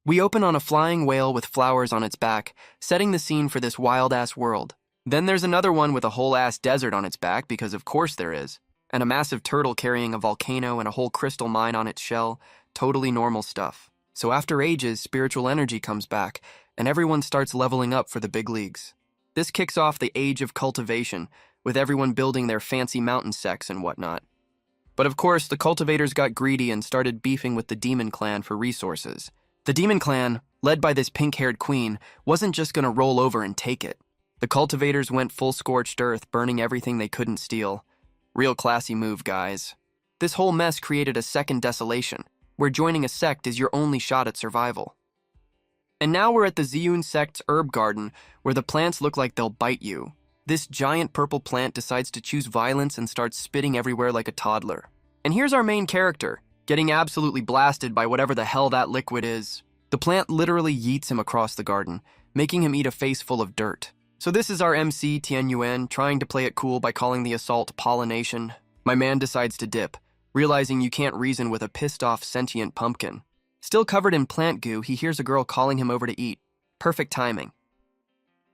We open on a flying whale with flowers on its back, setting the scene for this wild-ass world. Then there's another one with a whole-ass desert on its back, because of course there is, and a massive turtle carrying a volcano and a whole crystal mine on its shell, totally normal stuff. So after ages, spiritual energy comes back, and everyone starts leveling up for the big leagues. This kicks off the age of cultivation, with everyone building their fancy mountain sects and whatnot. But of course, the cultivators got greedy and started beefing with the demon clan for resources. The demon clan, led by this pink-haired queen, wasn't just gonna roll over and take it. The cultivators went full scorched earth, burning everything they couldn't steal. Real classy move, guys. This whole mess created a second desolation, where joining a sect is your only shot at survival. And now we're at the Ziyun sect's herb garden, where the plants look like they'll bite you. This giant purple plant decides to choose violence and starts spitting everywhere like a toddler. And here's our main character, getting absolutely blasted by whatever the hell that liquid is. The plant literally yeets him across the garden, making him eat a face full of dirt. So this is our MC Tian Yuan trying to play it cool by calling the assault pollination. My man decides to dip, realizing you can't reason with a pissed-off sentient pumpkin. Still covered in plant goo, he hears a girl calling him over to eat. Perfect timing.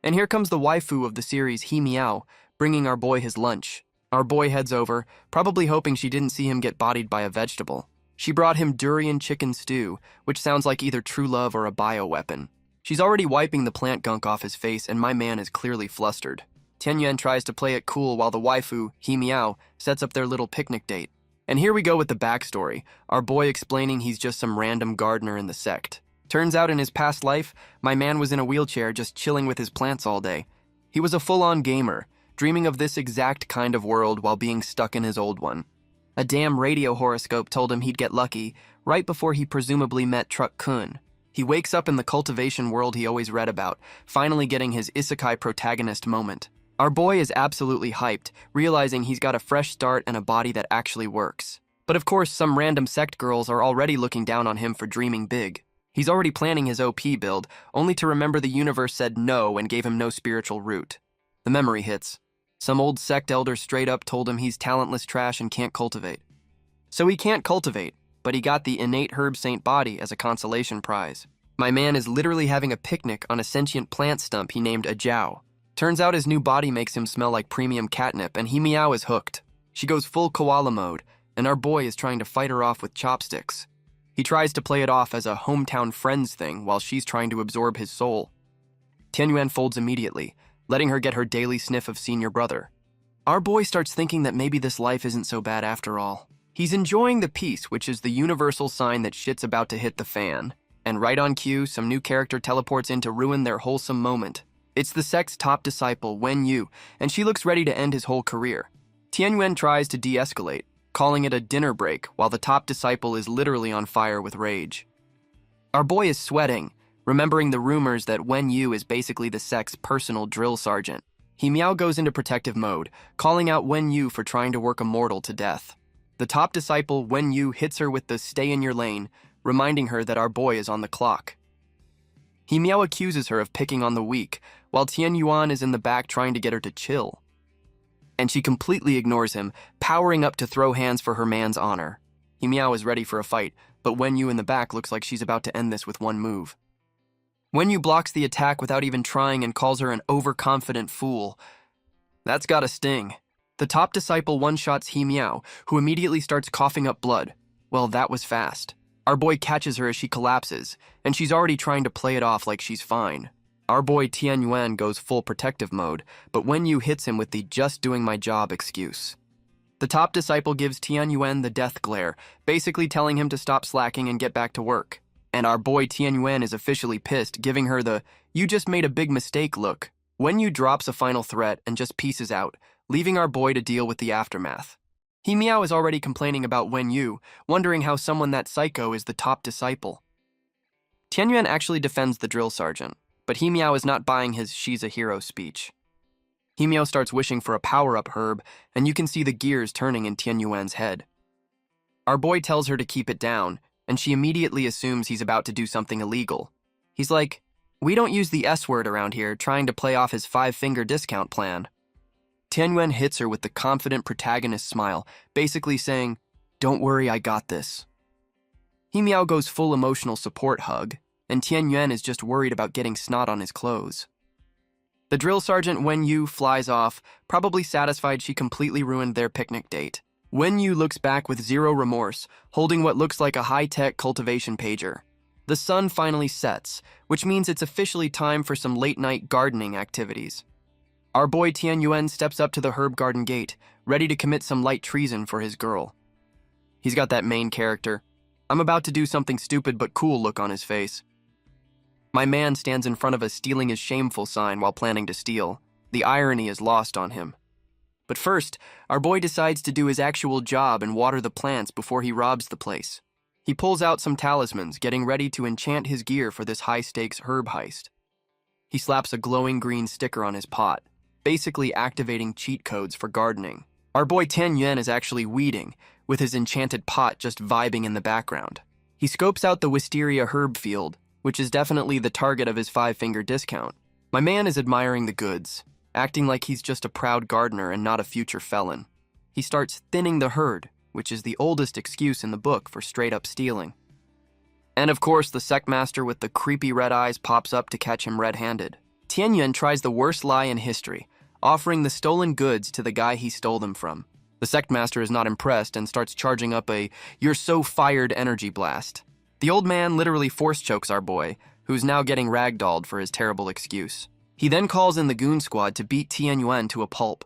And here comes the waifu of the series, He Meow, bringing our boy his lunch. Our boy heads over, probably hoping she didn't see him get bodied by a vegetable. She brought him durian chicken stew, which sounds like either true love or a bioweapon. She's already wiping the plant gunk off his face, and my man is clearly flustered. Tianyuan tries to play it cool while the waifu, He Meow, sets up their little picnic date. And here we go with the backstory, our boy explaining he's just some random gardener in the sect. Turns out in his past life, my man was in a wheelchair just chilling with his plants all day. He was a full-on gamer, dreaming of this exact kind of world while being stuck in his old one. A damn radio horoscope told him he'd get lucky right before he presumably met Truck Kun. He wakes up in the cultivation world he always read about, finally getting his isekai protagonist moment. Our boy is absolutely hyped, realizing he's got a fresh start and a body that actually works. But of course, some random sect girls are already looking down on him for dreaming big. He's already planning his OP build, only to remember the universe said no and gave him no spiritual root. The memory hits. Some old sect elder straight up told him he's talentless trash and can't cultivate. So he can't cultivate, but he got the innate herb saint body as a consolation prize. My man is literally having a picnic on a sentient plant stump he named a Jiao. Turns out his new body makes him smell like premium catnip, and He Meow is hooked. She goes full koala mode, and our boy is trying to fight her off with chopsticks. He tries to play it off as a hometown friends thing while she's trying to absorb his soul. Tianyuan folds immediately, letting her get her daily sniff of senior brother. Our boy starts thinking that maybe this life isn't so bad after all. He's enjoying the peace, which is the universal sign that shit's about to hit the fan. And right on cue, some new character teleports in to ruin their wholesome moment. It's the sect's top disciple, Wen Yu, and she looks ready to end his whole career. Tianyuan tries to de-escalate, calling it a dinner break, while the top disciple is literally on fire with rage. Our boy is sweating, remembering the rumors that Wen Yu is basically the sect's personal drill sergeant. He Meow goes into protective mode, calling out Wen Yu for trying to work a mortal to death. The top disciple, Wen Yu, hits her with the stay in your lane, reminding her that our boy is on the clock. He Meow accuses her of picking on the weak, while Tian Yuan is in the back trying to get her to chill. And she completely ignores him, powering up to throw hands for her man's honor. He Meow is ready for a fight, but Wen Yu in the back looks like she's about to end this with one move. Wen Yu blocks the attack without even trying and calls her an overconfident fool. That's gotta sting. The top disciple one-shots He Meow, who immediately starts coughing up blood. Well, that was fast. Our boy catches her as she collapses, and she's already trying to play it off like she's fine. Our boy Tian Yuan goes full protective mode, but Wen Yu hits him with the just doing my job excuse. The top disciple gives Tian Yuan the death glare, basically telling him to stop slacking and get back to work. And our boy Tian Yuan is officially pissed, giving her the "you just made a big mistake" look. Wen Yu drops a final threat and just pieces out, leaving our boy to deal with the aftermath. He Meow is already complaining about Wen Yu, wondering how someone that psycho is the top disciple. Tianyuan actually defends the drill sergeant, but He Meow is not buying his "she's a hero" speech. He Meow starts wishing for a power-up herb, and you can see the gears turning in Tianyuan's head. Our boy tells her to keep it down, and she immediately assumes he's about to do something illegal. He's like, "We don't use the S word around here," trying to play off his 5-finger discount plan. Tianyuan hits her with the confident protagonist smile, basically saying, "Don't worry, I got this." He Meow goes full emotional support hug. and Tian Yuan is just worried about getting snot on his clothes. The drill sergeant Wen Yu flies off, probably satisfied she completely ruined their picnic date. Wen Yu looks back with zero remorse, holding what looks like a high-tech cultivation pager. The sun finally sets, which means it's officially time for some late-night gardening activities. Our boy Tian Yuan steps up to the herb garden gate, ready to commit some light treason for his girl. He's got that main character, "I'm about to do something stupid but cool" look on his face. My man stands in front of us stealing his shameful sign while planning to steal. The irony is lost on him. But first, our boy decides to do his actual job and water the plants before he robs the place. He pulls out some talismans, getting ready to enchant his gear for this high-stakes herb heist. He slaps a glowing green sticker on his pot, basically activating cheat codes for gardening. Our boy Tian Yuan is actually weeding, with his enchanted pot just vibing in the background. He scopes out the wisteria herb field, which is definitely the target of his 5-finger discount. My man is admiring the goods, acting like he's just a proud gardener and not a future felon. He starts thinning the herd, which is the oldest excuse in the book for straight-up stealing. And of course, the sect master with the creepy red eyes pops up to catch him red-handed. Tian Yuan tries the worst lie in history, offering the stolen goods to the guy he stole them from. The sect master is not impressed and starts charging up a "you're so fired" energy blast. The old man literally force chokes our boy, who's now getting ragdolled for his terrible excuse. He then calls in the goon squad to beat Tian Yuan to a pulp.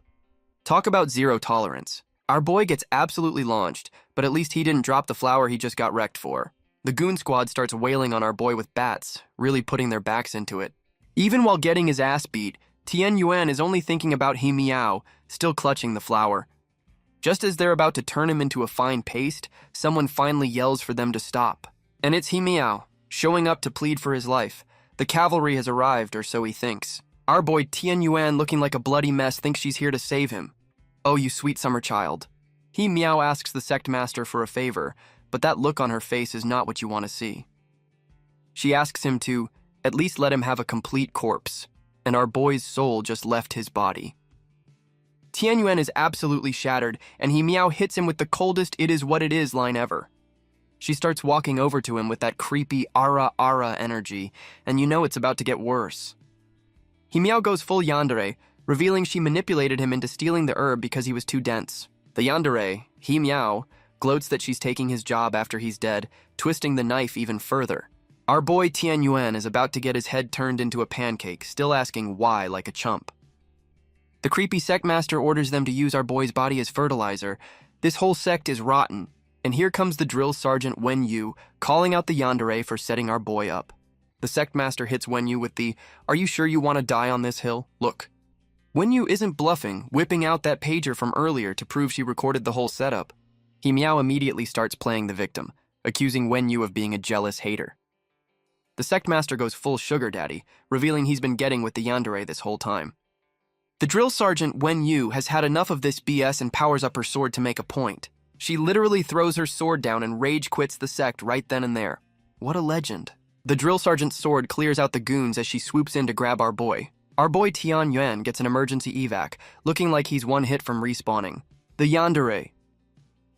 Talk about zero tolerance. Our boy gets absolutely launched, but at least he didn't drop the flower he just got wrecked for. The goon squad starts wailing on our boy with bats, really putting their backs into it. Even while getting his ass beat, Tian Yuan is only thinking about He Miao, still clutching the flower. Just as they're about to turn him into a fine paste, someone finally yells for them to stop. And it's He Miao, showing up to plead for his life. The cavalry has arrived, or so he thinks. Our boy Tian Yuan, looking like a bloody mess, thinks she's here to save him. "Oh, you sweet summer child." He Miao asks the sect master for a favor, but that look on her face is not what you want to see. She asks him to at least let him have a complete corpse, and our boy's soul just left his body. Tian Yuan is absolutely shattered, and He Miao hits him with the coldest "it is what it is" line ever. She starts walking over to him with that creepy ara ara energy, and you know it's about to get worse. He Miao goes full yandere, revealing she manipulated him into stealing the herb because he was too dense. The yandere, He Miao, gloats that she's taking his job after he's dead, twisting the knife even further. Our boy Tian Yuan is about to get his head turned into a pancake, still asking why like a chump. The creepy sect master orders them to use our boy's body as fertilizer. This whole sect is rotten, and here comes the drill sergeant Wen Yu, calling out the yandere for setting our boy up. The sect master hits Wen Yu with the "are you sure you want to die on this hill? Look." Wen Yu isn't bluffing, whipping out that pager from earlier to prove she recorded the whole setup. He Miao immediately starts playing the victim, accusing Wen Yu of being a jealous hater. The sect master goes full sugar daddy, revealing he's been getting with the yandere this whole time. The drill sergeant Wen Yu has had enough of this BS and powers up her sword to make a point. She literally throws her sword down and rage quits the sect right then and there. What a legend. The drill sergeant's sword clears out the goons as she swoops in to grab our boy. Our boy Tian Yuan gets an emergency evac, looking like he's one hit from respawning. The yandere.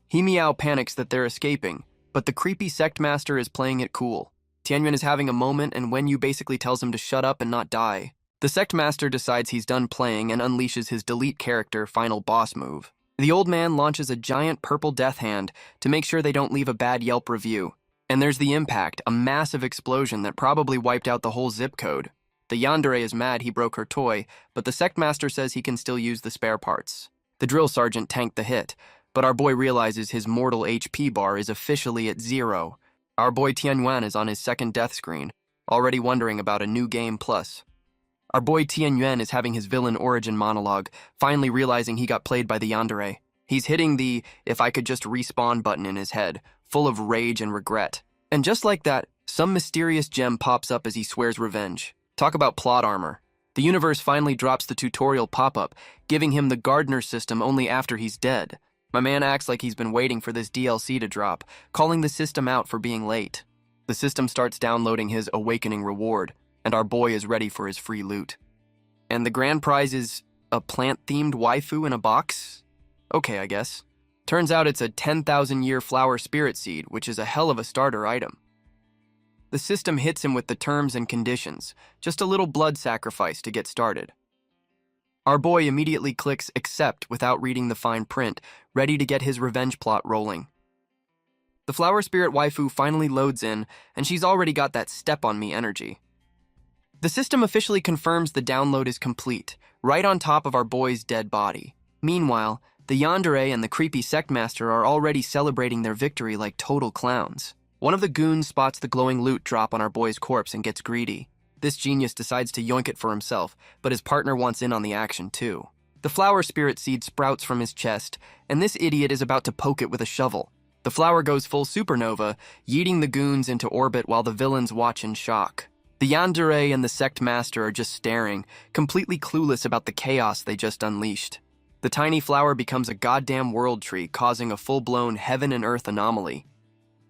He Miao panics that they're escaping, but the creepy sect master is playing it cool. Tian Yuan is having a moment, and Wen Yu basically tells him to shut up and not die. The sect master decides he's done playing and unleashes his delete character final boss move. The old man launches a giant purple death hand to make sure they don't leave a bad Yelp review. And there's the impact, a massive explosion that probably wiped out the whole zip code. The yandere is mad he broke her toy, but the sect master says he can still use the spare parts. The drill sergeant tanked the hit, but our boy realizes his mortal HP bar is officially at 0. Our boy Tian Yuan is on his second death screen, already wondering about a new game plus. Our boy Tian Yuan is having his villain origin monologue, finally realizing he got played by the yandere. He's hitting the "if I could just respawn" button in his head, full of rage and regret. And just like that, some mysterious gem pops up as he swears revenge. Talk about plot armor. The universe finally drops the tutorial pop-up, giving him the gardener system only after he's dead. My man acts like he's been waiting for this DLC to drop, calling the system out for being late. The system starts downloading his awakening reward, and our boy is ready for his free loot. And the grand prize is a plant-themed waifu in a box? Okay, I guess. Turns out it's a 10,000-year flower spirit seed, which is a hell of a starter item. The system hits him with the terms and conditions, just a little blood sacrifice to get started. Our boy immediately clicks accept without reading the fine print, ready to get his revenge plot rolling. The flower spirit waifu finally loads in, and she's already got that step on me energy. The system officially confirms the download is complete, right on top of our boy's dead body. Meanwhile, the yandere and the creepy sect master are already celebrating their victory like total clowns. One of the goons spots the glowing loot drop on our boy's corpse and gets greedy. This genius decides to yoink it for himself, but his partner wants in on the action too. The flower spirit seed sprouts from his chest, and this idiot is about to poke it with a shovel. The flower goes full supernova, yeeting the goons into orbit while the villains watch in shock. The yandere and the sect master are just staring, completely clueless about the chaos they just unleashed. The tiny flower becomes a goddamn world tree, causing a full-blown heaven and earth anomaly.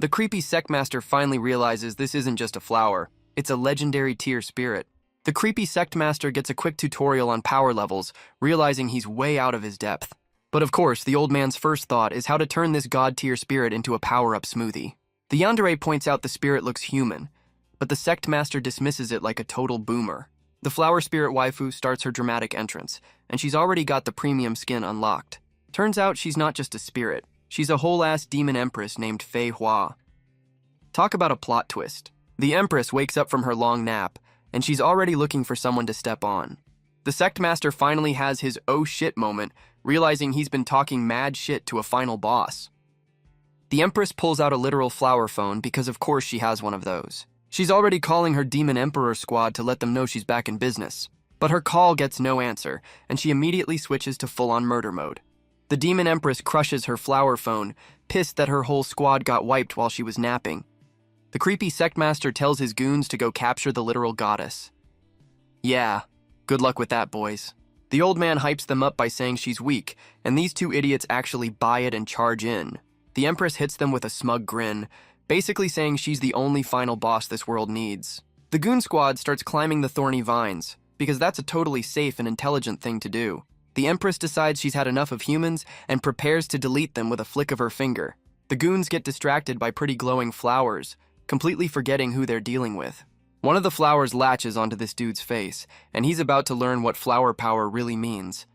The creepy sect master finally realizes this isn't just a flower, it's a legendary tier spirit. The creepy sect master gets a quick tutorial on power levels, realizing he's way out of his depth. But of course, the old man's first thought is how to turn this god-tier spirit into a power-up smoothie. The yandere points out the spirit looks human, but the sect master dismisses it like a total boomer. The flower spirit waifu starts her dramatic entrance, and she's already got the premium skin unlocked. Turns out she's not just a spirit, she's a whole-ass demon empress named Fei Hua. Talk about a plot twist. The empress wakes up from her long nap, and she's already looking for someone to step on. The sect master finally has his oh shit moment, realizing he's been talking mad shit to a final boss. The empress pulls out a literal flower phone because of course she has one of those. She's already calling her demon emperor squad to let them know she's back in business. But her call gets no answer, and she immediately switches to full-on murder mode. The demon empress crushes her flower phone, pissed that her whole squad got wiped while she was napping. The creepy sect master tells his goons to go capture the literal goddess. Yeah, good luck with that, boys. The old man hypes them up by saying she's weak, and these two idiots actually buy it and charge in. The empress hits them with a smug grin, basically saying she's the only final boss this world needs. The goon squad starts climbing the thorny vines, because that's a totally safe and intelligent thing to do. The empress decides she's had enough of humans and prepares to delete them with a flick of her finger. The goons get distracted by pretty glowing flowers, completely forgetting who they're dealing with. One of the flowers latches onto this dude's face, and he's about to learn what flower power really means.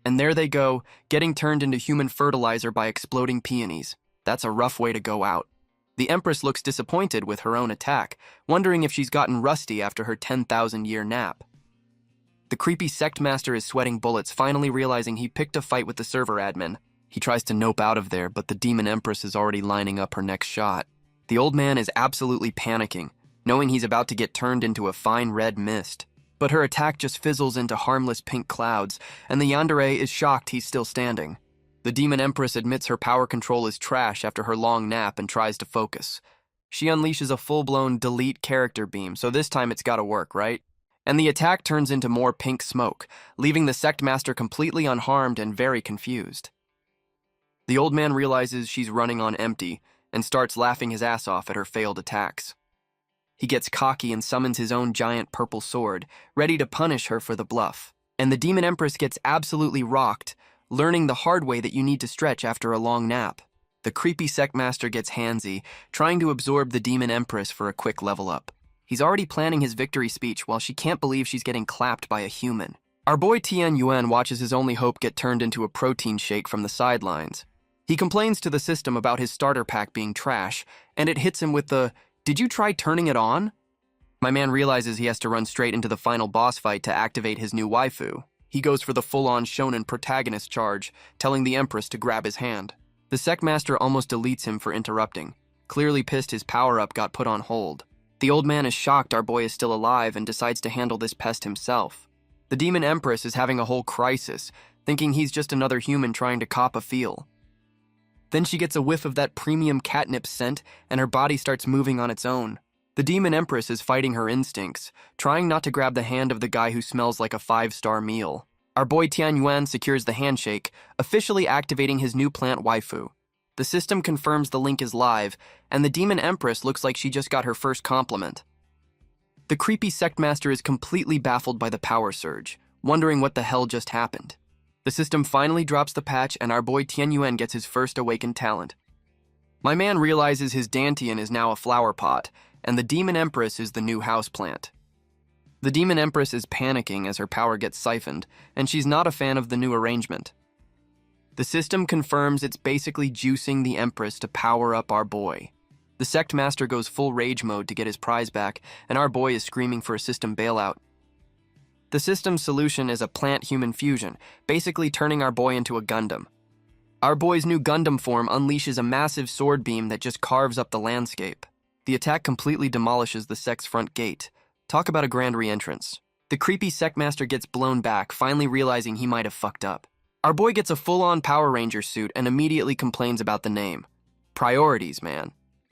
And there they go, getting turned into human fertilizer by exploding peonies. That's a rough way to go out. The empress looks disappointed with her own attack, wondering if she's gotten rusty after her 10,000-year nap. The creepy sect master is sweating bullets, finally realizing he picked a fight with the server admin. He tries to nope out of there, but the demon empress is already lining up her next shot. The old man is absolutely panicking, knowing he's about to get turned into a fine red mist. But her attack just fizzles into harmless pink clouds, and the yandere is shocked he's still standing. The demon empress admits her power control is trash after her long nap and tries to focus. She unleashes a full-blown delete character beam, so this time it's gotta work, right? And the attack turns into more pink smoke, leaving the sect master completely unharmed and very confused. The old man realizes she's running on empty and starts laughing his ass off at her failed attacks. He gets cocky and summons his own giant purple sword, ready to punish her for the bluff. And the demon empress gets absolutely rocked, learning the hard way that you need to stretch after a long nap. The creepy sect master gets handsy, trying to absorb the demon empress for a quick level up. He's already planning his victory speech while she can't believe she's getting clapped by a human. Our boy Tian Yuan watches his only hope get turned into a protein shake from the sidelines. He complains to the system about his starter pack being trash, and it hits him with the, "Did you try turning it on?" My man realizes he has to run straight into the final boss fight to activate his new waifu. He goes for the full-on shonen protagonist charge, telling the empress to grab his hand. The sect master almost deletes him for interrupting, clearly pissed his power-up got put on hold. The old man is shocked our boy is still alive and decides to handle this pest himself. The demon empress is having a whole crisis, thinking he's just another human trying to cop a feel. Then she gets a whiff of that premium catnip scent, and her body starts moving on its own. The demon empress is fighting her instincts, trying not to grab the hand of the guy who smells like a 5-star meal. Our boy Tian Yuan secures the handshake, officially activating his new plant waifu. The system confirms the link is live, and the demon empress looks like she just got her first compliment. The creepy sect master is completely baffled by the power surge, wondering what the hell just happened. The system finally drops the patch, and our boy Tian Yuan gets his first awakened talent. My man realizes his dantian is now a flower pot, and the Demon Empress is the new houseplant. The Demon Empress is panicking as her power gets siphoned, and she's not a fan of the new arrangement. The system confirms it's basically juicing the Empress to power up our boy. The Sect Master goes full rage mode to get his prize back, and our boy is screaming for a system bailout. The system's solution is a plant-human fusion, basically turning our boy into a Gundam. Our boy's new Gundam form unleashes a massive sword beam that just carves up the landscape. The attack completely demolishes the Sect's front gate. Talk about a grand re-entrance. The creepy Sect Master gets blown back, finally realizing he might have fucked up. Our boy gets a full-on Power Ranger suit and immediately complains about the name. Priorities, man.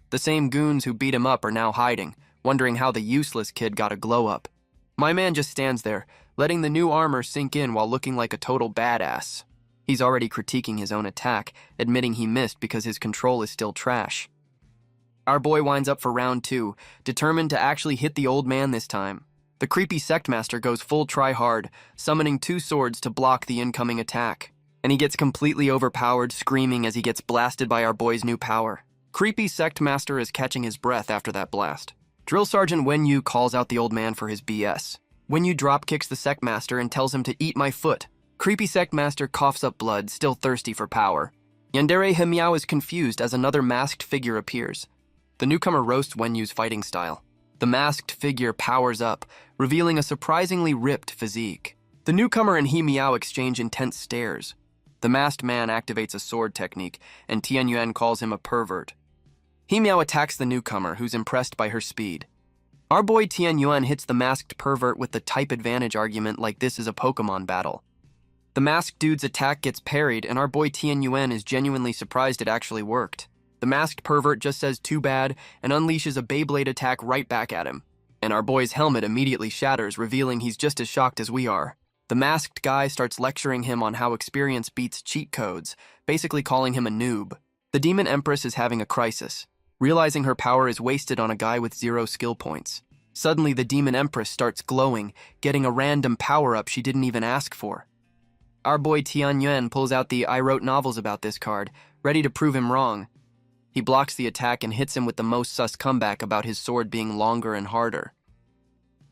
The same goons who beat him up are now hiding, wondering how the useless kid got a glow-up. My man just stands there, letting the new armor sink in while looking like a total badass. He's already critiquing his own attack, admitting he missed because his control is still trash. Our boy winds up for round 2, determined to actually hit the old man this time. The creepy Sect Master goes full try-hard, summoning 2 swords to block the incoming attack. And he gets completely overpowered, screaming as he gets blasted by our boy's new power. Creepy Sect Master is catching his breath after that blast. Drill Sergeant Wenyu calls out the old man for his BS. Wenyu dropkicks the Sect Master and tells him to eat my foot. Creepy Sect Master coughs up blood, still thirsty for power. Yandere Himiao is confused as another masked figure appears. The newcomer roasts Wenyu's fighting style. The masked figure powers up, revealing a surprisingly ripped physique. The newcomer and Himiao exchange intense stares. The masked man activates a sword technique, and Tianyuan calls him a pervert. Himiao attacks the newcomer, who's impressed by her speed. Our boy Tianyuan hits the masked pervert with the type advantage argument like this is a Pokemon battle. The masked dude's attack gets parried, and our boy Tianyuan is genuinely surprised it actually worked. The masked pervert just says too bad and unleashes a Beyblade attack right back at him. And our boy's helmet immediately shatters, revealing he's just as shocked as we are. The masked guy starts lecturing him on how experience beats cheat codes, basically calling him a noob. The Demon Empress is having a crisis, realizing her power is wasted on a guy with 0 skill points. Suddenly, the Demon Empress starts glowing, getting a random power-up she didn't even ask for. Our boy Tianyuan pulls out the I wrote novels about this card, ready to prove him wrong. He blocks the attack and hits him with the most sus comeback about his sword being longer and harder.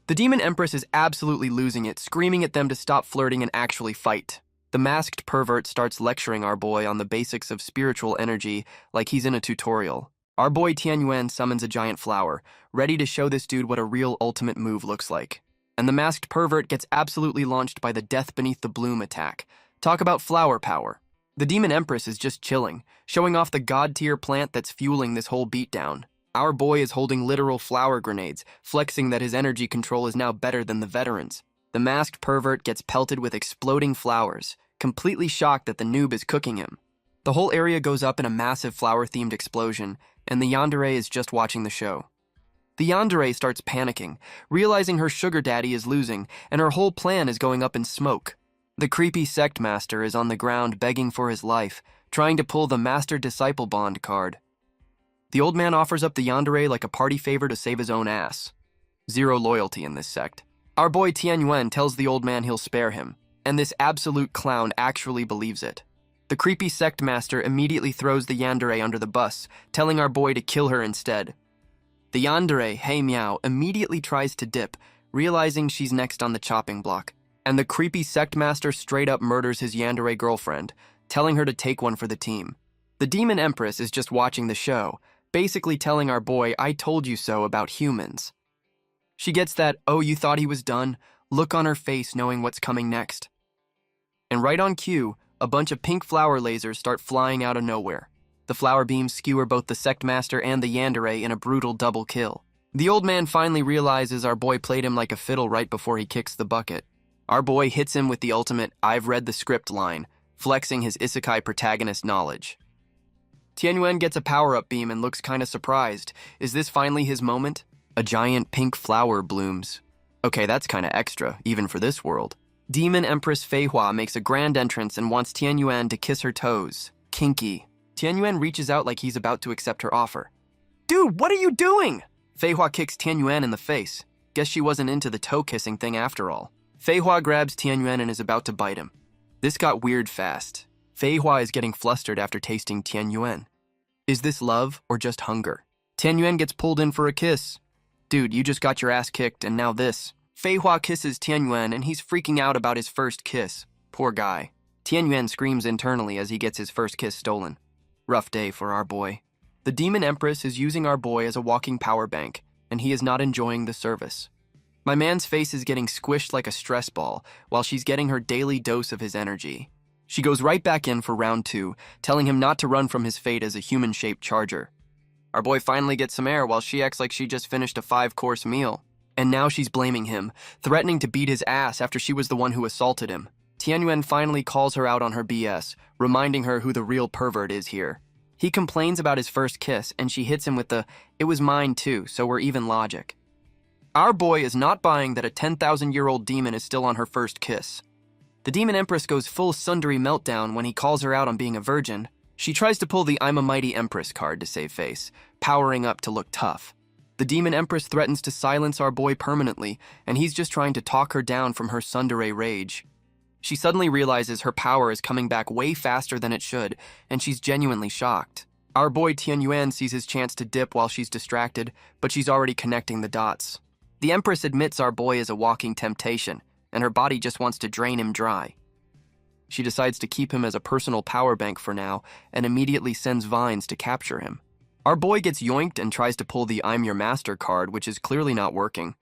The Demon Empress is absolutely losing it, screaming at them to stop flirting and actually fight. The masked pervert starts lecturing our boy on the basics of spiritual energy like he's in a tutorial. Our boy Tianyuan summons a giant flower, ready to show this dude what a real ultimate move looks like. And the masked pervert gets absolutely launched by the Death Beneath the Bloom attack. Talk about flower power. The Demon Empress is just chilling, showing off the god-tier plant that's fueling this whole beatdown. Our boy is holding literal flower grenades, flexing that his energy control is now better than the veterans. The masked pervert gets pelted with exploding flowers, completely shocked that the noob is cooking him. The whole area goes up in a massive flower-themed explosion, and the yandere is just watching the show. The yandere starts panicking, realizing her sugar daddy is losing, and her whole plan is going up in smoke. The creepy Sect Master is on the ground begging for his life, trying to pull the Master-Disciple Bond card. The old man offers up the yandere like a party favor to save his own ass. 0 loyalty in this sect. Our boy Tianyuan tells the old man he'll spare him, and this absolute clown actually believes it. The creepy Sect Master immediately throws the yandere under the bus, telling our boy to kill her instead. The yandere, Hey Meow, immediately tries to dip, realizing she's next on the chopping block, and the creepy Sect Master straight up murders his yandere girlfriend, telling her to take one for the team. The Demon Empress is just watching the show, basically telling our boy, I told you so about humans. She gets that, oh, you thought he was done, look on her face knowing what's coming next. And right on cue, a bunch of pink flower lasers start flying out of nowhere. The flower beams skewer both the Sect Master and the yandere in a brutal double kill. The old man finally realizes our boy played him like a fiddle right before he kicks the bucket. Our boy hits him with the ultimate, I've read the script line, flexing his isekai protagonist knowledge. Tianyuan gets a power-up beam and looks kinda surprised. Is this finally his moment? A giant pink flower blooms. Okay, that's kinda extra, even for this world. Demon Empress Feihua makes a grand entrance and wants Tianyuan to kiss her toes. Kinky. Tianyuan reaches out like he's about to accept her offer. Dude, what are you doing? Feihua kicks Tianyuan in the face. Guess she wasn't into the toe-kissing thing after all. Feihua grabs Tianyuan and is about to bite him. This got weird fast. Feihua is getting flustered after tasting Tianyuan. Is this love or just hunger? Tianyuan gets pulled in for a kiss. Dude, you just got your ass kicked and now this. Fei Hua kisses Tianyuan and he's freaking out about his first kiss. Poor guy. Tianyuan screams internally as he gets his first kiss stolen. Rough day for our boy. The Demon Empress is using our boy as a walking power bank, and he is not enjoying the service. My man's face is getting squished like a stress ball while she's getting her daily dose of his energy. She goes right back in for round 2, telling him not to run from his fate as a human-shaped charger. Our boy finally gets some air while she acts like she just finished a 5-course meal. And now she's blaming him, threatening to beat his ass after she was the one who assaulted him. Tianyuan finally calls her out on her BS, reminding her who the real pervert is here. He complains about his first kiss, and she hits him with the, "It was mine too, so we're even" logic. Our boy is not buying that a 10,000-year-old demon is still on her first kiss. The Demon Empress goes full Sundari meltdown when he calls her out on being a virgin. She tries to pull the "I'm a Mighty Empress" card to save face, powering up to look tough. The Demon Empress threatens to silence our boy permanently, and he's just trying to talk her down from her tsundere rage. She suddenly realizes her power is coming back way faster than it should, and she's genuinely shocked. Our boy Tianyuan sees his chance to dip while she's distracted, but she's already connecting the dots. The Empress admits our boy is a walking temptation, and her body just wants to drain him dry. She decides to keep him as a personal power bank for now, and immediately sends vines to capture him. Our boy gets yoinked and tries to pull the "I'm your master" card, which is clearly not working.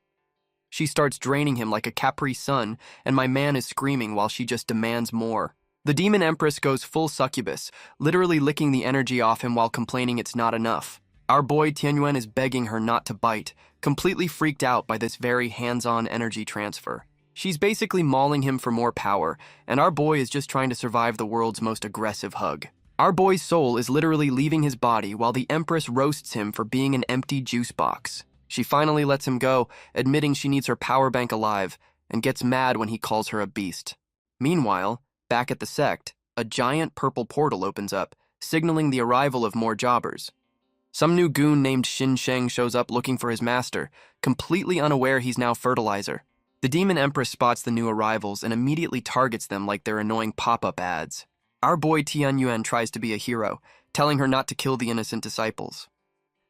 She starts draining him like a Capri Sun, and my man is screaming while she just demands more. The Demon Empress goes full succubus, literally licking the energy off him while complaining it's not enough. Our boy Tianyuan is begging her not to bite, completely freaked out by this very hands-on energy transfer. She's basically mauling him for more power, and our boy is just trying to survive the world's most aggressive hug. Our boy's soul is literally leaving his body while the Empress roasts him for being an empty juice box. She finally lets him go, admitting she needs her power bank alive, and gets mad when he calls her a beast. Meanwhile, back at the sect, a giant purple portal opens up, signaling the arrival of more jobbers. Some new goon named Xin Sheng shows up looking for his master, completely unaware he's now fertilizer. The Demon Empress spots the new arrivals and immediately targets them like they're annoying pop-up ads. Our boy Tianyuan tries to be a hero, telling her not to kill the innocent disciples.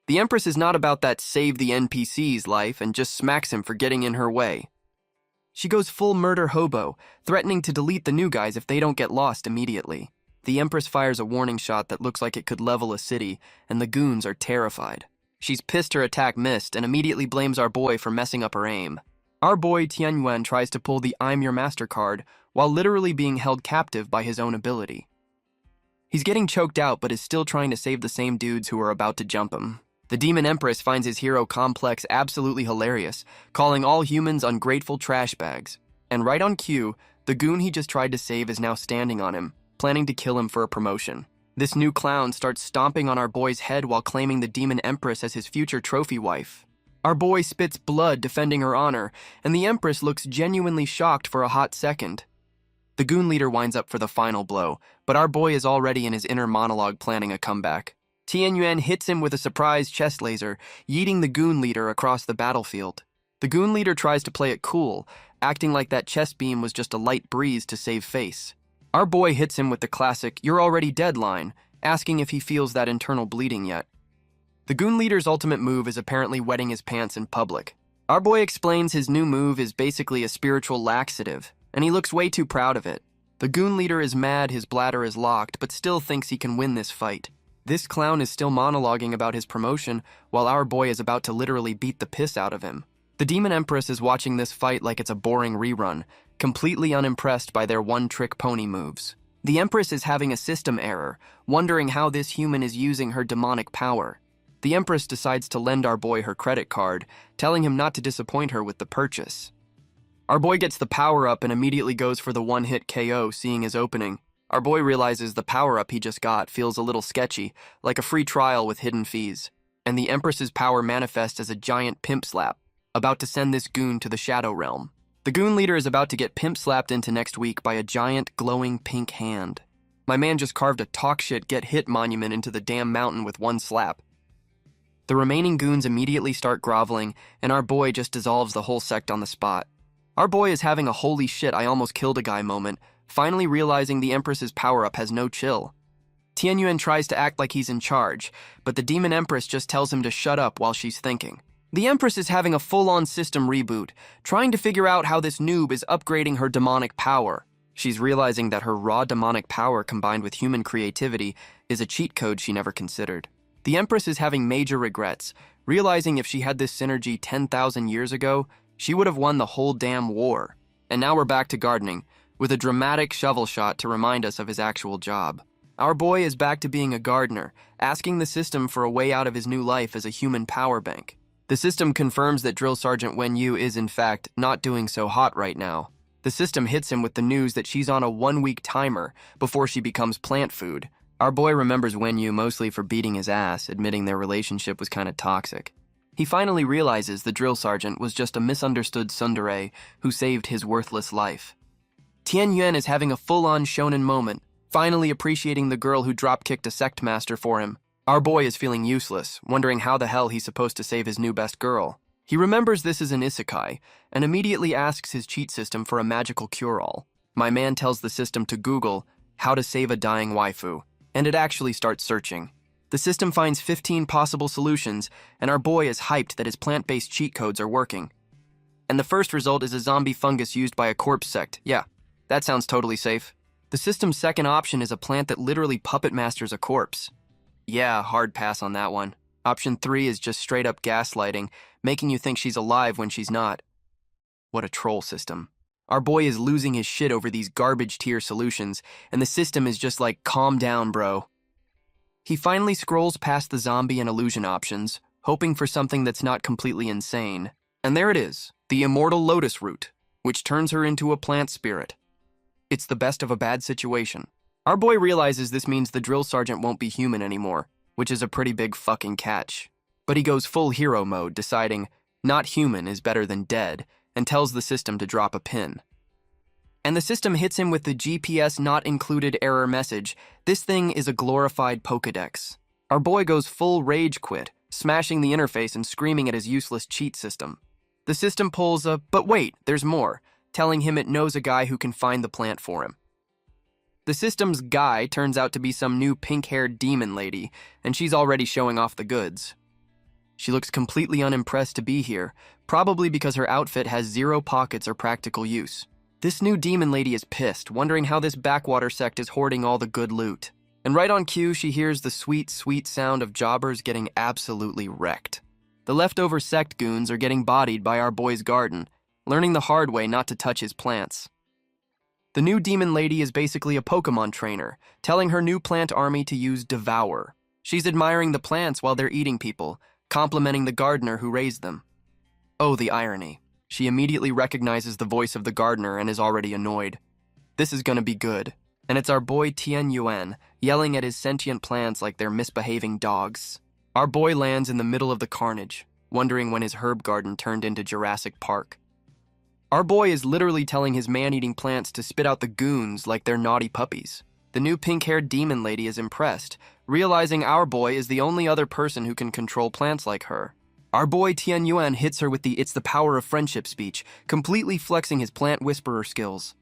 The Empress is not about that save the NPCs life and just smacks him for getting in her way. She goes full murder hobo, threatening to delete the new guys if they don't get lost immediately. The Empress fires a warning shot that looks like it could level a city, and the goons are terrified. She's pissed her attack missed and immediately blames our boy for messing up her aim. Our boy Tianyuan tries to pull the "I'm your master" card while literally being held captive by his own ability. He's getting choked out but is still trying to save the same dudes who are about to jump him. The Demon Empress finds his hero complex absolutely hilarious, calling all humans ungrateful trash bags. And right on cue, the goon he just tried to save is now standing on him, planning to kill him for a promotion. This new clown starts stomping on our boy's head while claiming the Demon Empress as his future trophy wife. Our boy spits blood defending her honor, and the Empress looks genuinely shocked for a hot second. The goon leader winds up for the final blow, but our boy is already in his inner monologue planning a comeback. Tianyuan hits him with a surprise chest laser, yeeting the goon leader across the battlefield. The goon leader tries to play it cool, acting like that chest beam was just a light breeze to save face. Our boy hits him with the classic "You're already dead" line, asking if he feels that internal bleeding yet. The goon leader's ultimate move is apparently wetting his pants in public. Our boy explains his new move is basically a spiritual laxative, and he looks way too proud of it. The goon leader is mad his bladder is locked, but still thinks he can win this fight. This clown is still monologuing about his promotion, while our boy is about to literally beat the piss out of him. The Demon Empress is watching this fight like it's a boring rerun, completely unimpressed by their one-trick pony moves. The Empress is having a system error, wondering how this human is using her demonic power. The Empress decides to lend our boy her credit card, telling him not to disappoint her with the purchase. Our boy gets the power-up and immediately goes for the one-hit KO, seeing his opening. Our boy realizes the power-up he just got feels a little sketchy, like a free trial with hidden fees. And the Empress's power manifests as a giant pimp slap, about to send this goon to the Shadow Realm. The goon leader is about to get pimp slapped into next week by a giant, glowing pink hand. My man just carved a talk shit get hit monument into the damn mountain with one slap. The remaining goons immediately start groveling, and our boy just dissolves the whole sect on the spot. Our boy is having a "holy shit, I almost killed a guy" moment, finally realizing the Empress's power-up has no chill. Tianyuan tries to act like he's in charge, but the Demon Empress just tells him to shut up while she's thinking. The Empress is having a full-on system reboot, trying to figure out how this noob is upgrading her demonic power. She's realizing that her raw demonic power combined with human creativity is a cheat code she never considered. The Empress is having major regrets, realizing if she had this synergy 10,000 years ago, she would have won the whole damn war. And now we're back to gardening, with a dramatic shovel shot to remind us of his actual job. Our boy is back to being a gardener, asking the system for a way out of his new life as a human power bank. The system confirms that Drill Sergeant Wen Yu is, in fact, not doing so hot right now. The system hits him with the news that she's on a 1-week timer before she becomes plant food. Our boy remembers Wen Yu mostly for beating his ass, admitting their relationship was kind of toxic. He finally realizes the drill sergeant was just a misunderstood tsundere who saved his worthless life. Tian Yuan is having a full-on shonen moment, finally appreciating the girl who drop-kicked a sect master for him. Our boy is feeling useless, wondering how the hell he's supposed to save his new best girl. He remembers this is an isekai, and immediately asks his cheat system for a magical cure-all. My man tells the system to Google how to save a dying waifu, and it actually starts searching. The system finds 15 possible solutions, and our boy is hyped that his plant-based cheat codes are working. And the first result is a zombie fungus used by a corpse sect. Yeah, that sounds totally safe. The system's second option is a plant that literally puppet masters a corpse. Yeah, hard pass on that one. Option 3 is just straight-up gaslighting, making you think she's alive when she's not. What a troll system. Our boy is losing his shit over these garbage-tier solutions, and the system is just like, calm down, bro. He finally scrolls past the zombie and illusion options, hoping for something that's not completely insane. And there it is, the immortal lotus root, which turns her into a plant spirit. It's the best of a bad situation. Our boy realizes this means the drill sergeant won't be human anymore, which is a pretty big fucking catch. But he goes full hero mode, deciding not human is better than dead, and tells the system to drop a pin. And the system hits him with the GPS not included error message. This thing is a glorified Pokedex. Our boy goes full rage quit, smashing the interface and screaming at his useless cheat system. The system pulls a, but wait, there's more, telling him it knows a guy who can find the plant for him. The system's guy turns out to be some new pink-haired demon lady, and she's already showing off the goods. She looks completely unimpressed to be here, probably because her outfit has 0 pockets or practical use. This new demon lady is pissed, wondering how this backwater sect is hoarding all the good loot. And right on cue, she hears the sweet, sweet sound of jobbers getting absolutely wrecked. The leftover sect goons are getting bodied by our boy's garden, learning the hard way not to touch his plants. The new demon lady is basically a Pokemon trainer, telling her new plant army to use Devour. She's admiring the plants while they're eating people, complimenting the gardener who raised them. Oh, the irony. She immediately recognizes the voice of the gardener and is already annoyed. This is gonna be good. And it's our boy Tian Yuan, yelling at his sentient plants like they're misbehaving dogs. Our boy lands in the middle of the carnage, wondering when his herb garden turned into Jurassic Park. Our boy is literally telling his man-eating plants to spit out the goons like they're naughty puppies. The new pink-haired demon lady is impressed, realizing our boy is the only other person who can control plants like her. Our boy Tian Yuan hits her with the "it's the power of friendship" speech, completely flexing his plant whisperer skills.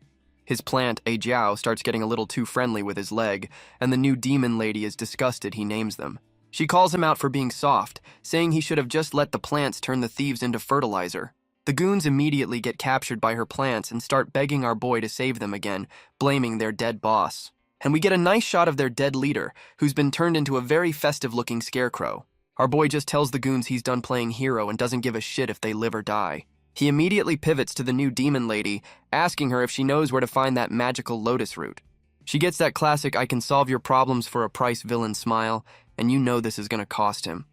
His plant, a Jiao, starts getting a little too friendly with his leg, and the new demon lady is disgusted he names them. She calls him out for being soft, saying he should have just let the plants turn the thieves into fertilizer. The goons immediately get captured by her plants and start begging our boy to save them again, blaming their dead boss. And we get a nice shot of their dead leader, who's been turned into a very festive-looking scarecrow. Our boy just tells the goons he's done playing hero and doesn't give a shit if they live or die. He immediately pivots to the new demon lady, asking her if she knows where to find that magical lotus root. She gets that classic "I can solve your problems for a price" villain smile, and you know this is gonna cost him.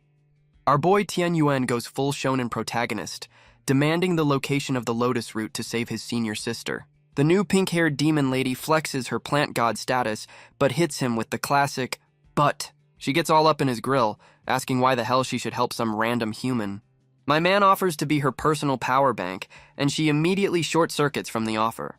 Our boy Tian Yuan goes full shonen protagonist, demanding the location of the lotus root to save his senior sister. The new pink-haired demon lady flexes her plant god status, but hits him with the classic, "but." She gets all up in his grill, asking why the hell she should help some random human. My man offers to be her personal power bank, and she immediately short-circuits from the offer.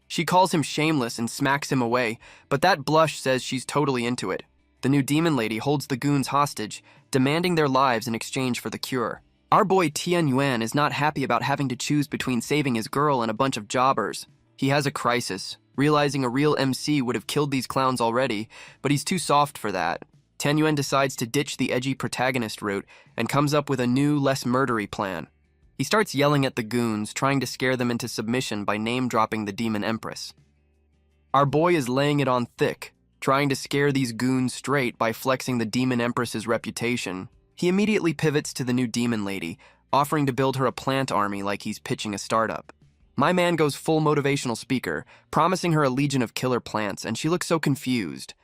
She calls him shameless and smacks him away, but that blush says she's totally into it. The new demon lady holds the goons hostage, demanding their lives in exchange for the cure. Our boy Tian Yuan is not happy about having to choose between saving his girl and a bunch of jobbers. He has a crisis, realizing a real MC would have killed these clowns already, but he's too soft for that. Tianyuan decides to ditch the edgy protagonist route and comes up with a new, less murdery plan. He starts yelling at the goons, trying to scare them into submission by name-dropping the Demon Empress. Our boy is laying it on thick, trying to scare these goons straight by flexing the Demon Empress's reputation. He immediately pivots to the new Demon Lady, offering to build her a plant army like he's pitching a startup. My man goes full motivational speaker, promising her a legion of killer plants, and she looks so confused.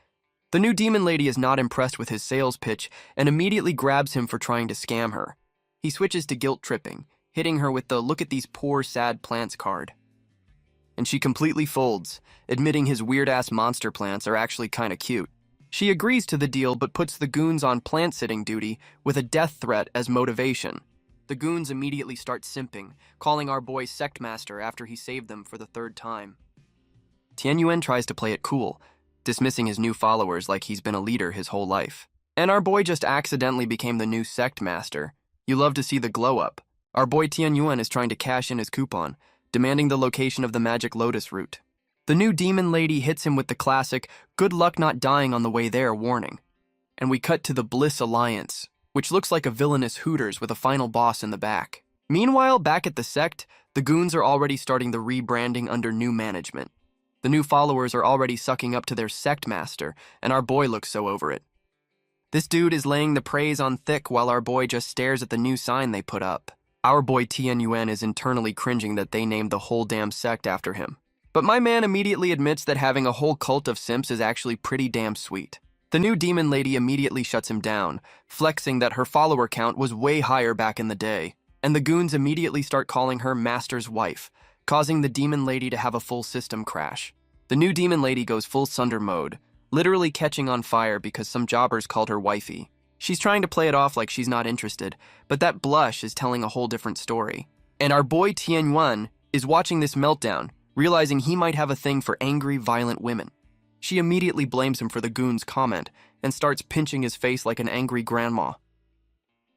The new Demon Lady is not impressed with his sales pitch and immediately grabs him for trying to scam her. He switches to guilt tripping, hitting her with the "look at these poor, sad plants" card. And she completely folds, admitting his weird-ass monster plants are actually kinda cute. She agrees to the deal but puts the goons on plant-sitting duty with a death threat as motivation. The goons immediately start simping, calling our boy Sect Master after he saved them for the third time. Tianyuan tries to play it cool, dismissing his new followers like he's been a leader his whole life. And our boy just accidentally became the new Sect Master. You love to see the glow-up. Our boy Tianyuan is trying to cash in his coupon, demanding the location of the Magic Lotus route. The new Demon Lady hits him with the classic, "good luck not dying on the way there" warning. And we cut to the Bliss Alliance, which looks like a villainous Hooters with a final boss in the back. Meanwhile, back at the sect, the goons are already starting the rebranding under new management. The new followers are already sucking up to their sect master, and our boy looks so over it. This dude is laying the praise on thick while our boy just stares at the new sign they put up. Our boy Tianyuan is internally cringing that they named the whole damn sect after him. But my man immediately admits that having a whole cult of simps is actually pretty damn sweet. The new Demon Lady immediately shuts him down, flexing that her follower count was way higher back in the day, and the goons immediately start calling her Master's Wife, causing the Demon Lady to have a full system crash. The new Demon Lady goes full Sunder mode, literally catching on fire because some jobbers called her wifey. She's trying to play it off like she's not interested, but that blush is telling a whole different story. And our boy Tianyuan is watching this meltdown, realizing he might have a thing for angry, violent women. She immediately blames him for the goon's comment and starts pinching his face like an angry grandma.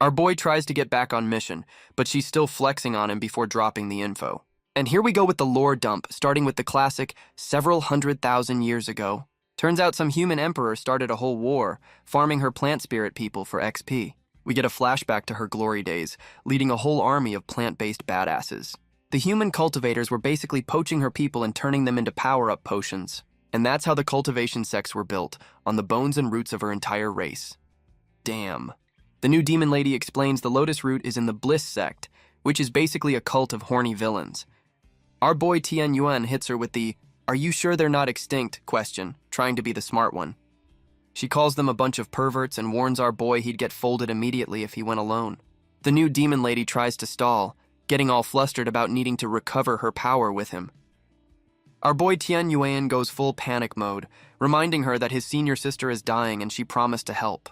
Our boy tries to get back on mission, but she's still flexing on him before dropping the info. And here we go with the lore dump, starting with the classic several 100,000 years ago. Turns out some human emperor started a whole war, farming her plant spirit people for XP. We get a flashback to her glory days, leading a whole army of plant-based badasses. The human cultivators were basically poaching her people and turning them into power-up potions. And that's how the cultivation sects were built, on the bones and roots of her entire race. Damn. The new Demon Lady explains the Lotus root is in the Bliss sect, which is basically a cult of horny villains. Our boy Tianyuan hits her with the "are you sure they're not extinct?" question, trying to be the smart one. She calls them a bunch of perverts and warns our boy he'd get folded immediately if he went alone. The new Demon Lady tries to stall, getting all flustered about needing to recover her power with him. Our boy Tianyuan goes full panic mode, reminding her that his senior sister is dying and she promised to help.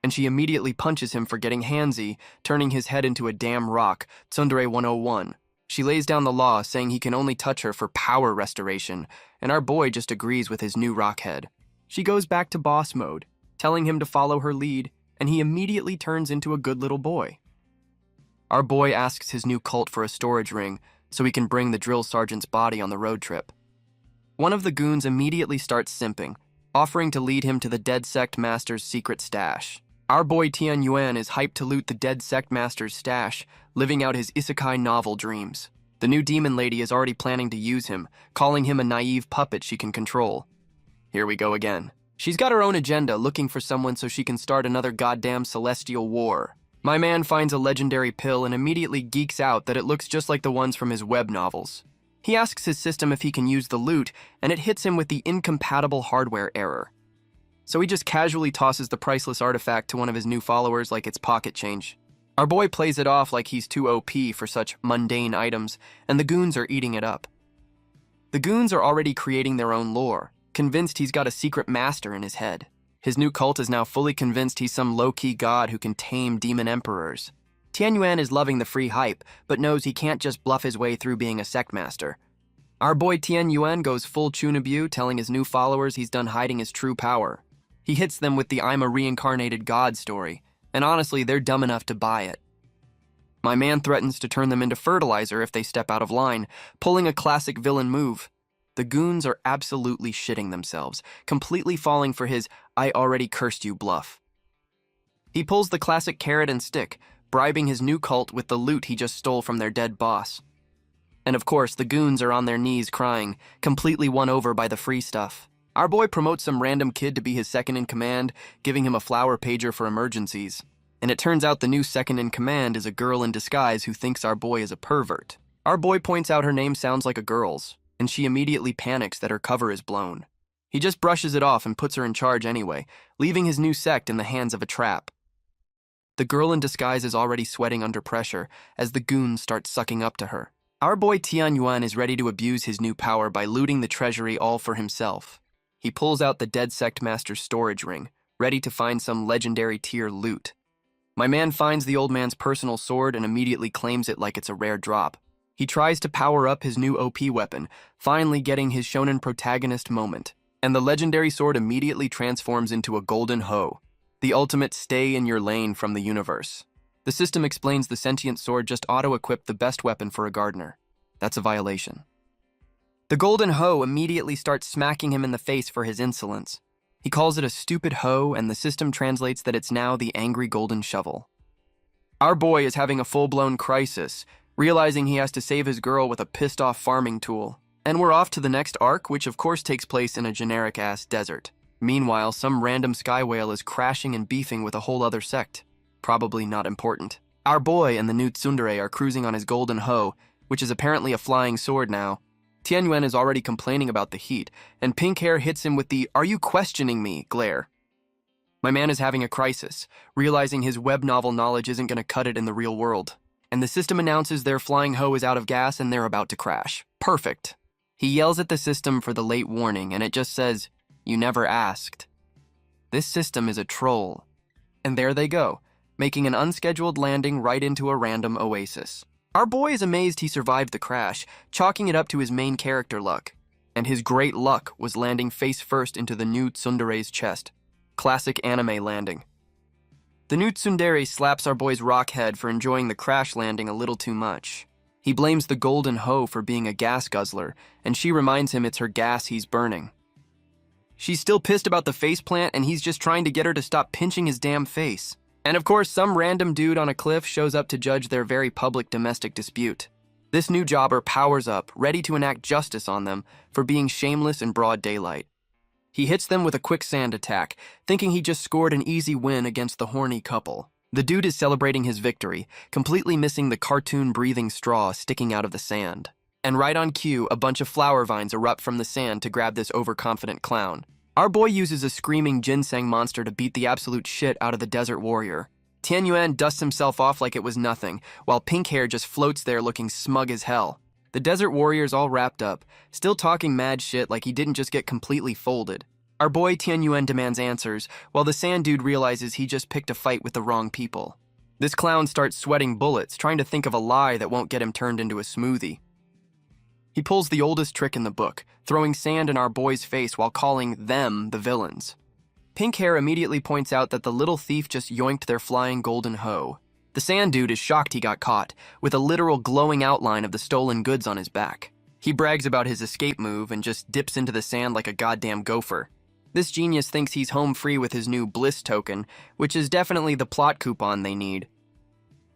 And she immediately punches him for getting handsy, turning his head into a damn rock, Tsundere 101. She lays down the law, saying he can only touch her for power restoration, and our boy just agrees with his new rock head. She goes back to boss mode, telling him to follow her lead, and he immediately turns into a good little boy. Our boy asks his new cult for a storage ring, so he can bring the drill sergeant's body on the road trip. One of the goons immediately starts simping, offering to lead him to the dead sect master's secret stash. Our boy Tianyuan is hyped to loot the dead sect master's stash, living out his isekai novel dreams. The new Demon Lady is already planning to use him, calling him a naive puppet she can control. Here we go again. She's got her own agenda, looking for someone so she can start another goddamn celestial war. My man finds a legendary pill and immediately geeks out that it looks just like the ones from his web novels. He asks his system if he can use the loot, and it hits him with the incompatible hardware error. So he just casually tosses the priceless artifact to one of his new followers like it's pocket change. Our boy plays it off like he's too OP for such mundane items, and the goons are eating it up. The goons are already creating their own lore, convinced he's got a secret master in his head. His new cult is now fully convinced he's some low-key god who can tame demon emperors. Tianyuan is loving the free hype, but knows he can't just bluff his way through being a sect master. Our boy Tianyuan goes full Chunabu, telling his new followers he's done hiding his true power. He hits them with the "I'm a reincarnated god" story, and honestly, they're dumb enough to buy it. My man threatens to turn them into fertilizer if they step out of line, pulling a classic villain move. The goons are absolutely shitting themselves, completely falling for his "I already cursed you" bluff. He pulls the classic carrot and stick, bribing his new cult with the loot he just stole from their dead boss. And of course, the goons are on their knees crying, completely won over by the free stuff. Our boy promotes some random kid to be his second in command, giving him a flower pager for emergencies. And it turns out the new second in command is a girl in disguise who thinks our boy is a pervert. Our boy points out her name sounds like a girl's, and she immediately panics that her cover is blown. He just brushes it off and puts her in charge anyway, leaving his new sect in the hands of a trap. The girl in disguise is already sweating under pressure as the goons start sucking up to her. Our boy Tianyuan is ready to abuse his new power by looting the treasury all for himself. He pulls out the dead sect master's storage ring, ready to find some legendary tier loot. My man finds the old man's personal sword and immediately claims it like it's a rare drop. He tries to power up his new OP weapon, finally getting his shonen protagonist moment, and the legendary sword immediately transforms into a golden hoe, the ultimate stay-in-your-lane from the universe. The system explains the sentient sword just auto-equipped the best weapon for a gardener. That's a violation. The golden hoe immediately starts smacking him in the face for his insolence. He calls it a stupid hoe, and the system translates that it's now the angry golden shovel. Our boy is having a full-blown crisis, realizing he has to save his girl with a pissed-off farming tool. And we're off to the next arc, which of course takes place in a generic-ass desert. Meanwhile, some random sky whale is crashing and beefing with a whole other sect. Probably not important. Our boy and the new tsundere are cruising on his golden hoe, which is apparently a flying sword now. Tianyuan is already complaining about the heat, and Pink Hair hits him with the "Are you questioning me?" glare. My man is having a crisis, realizing his web novel knowledge isn't going to cut it in the real world. And the system announces their flying hoe is out of gas and they're about to crash. Perfect. He yells at the system for the late warning, and it just says, "You never asked." This system is a troll. And there they go, making an unscheduled landing right into a random oasis. Our boy is amazed he survived the crash, chalking it up to his main character luck. And his great luck was landing face first into the new tsundere's chest. Classic anime landing. The new tsundere slaps our boy's rock head for enjoying the crash landing a little too much. He blames the golden hoe for being a gas guzzler, and she reminds him it's her gas he's burning. She's still pissed about the faceplant, and he's just trying to get her to stop pinching his damn face. And of course, some random dude on a cliff shows up to judge their very public domestic dispute. This new jobber powers up, ready to enact justice on them for being shameless in broad daylight. He hits them with a quick sand attack, thinking he just scored an easy win against the horny couple. The dude is celebrating his victory, completely missing the cartoon-breathing straw sticking out of the sand. And right on cue, a bunch of flower vines erupt from the sand to grab this overconfident clown. Our boy uses a screaming ginseng monster to beat the absolute shit out of the desert warrior. Tianyuan dusts himself off like it was nothing, while Pink Hair just floats there looking smug as hell. The desert warrior's all wrapped up, still talking mad shit like he didn't just get completely folded. Our boy Tianyuan demands answers, while the sand dude realizes he just picked a fight with the wrong people. This clown starts sweating bullets, trying to think of a lie that won't get him turned into a smoothie. He pulls the oldest trick in the book, throwing sand in our boy's face while calling them the villains. Pink Hair immediately points out that the little thief just yoinked their flying golden hoe. The sand dude is shocked he got caught, with a literal glowing outline of the stolen goods on his back. He brags about his escape move and just dips into the sand like a goddamn gopher. This genius thinks he's home free with his new bliss token, which is definitely the plot coupon they need.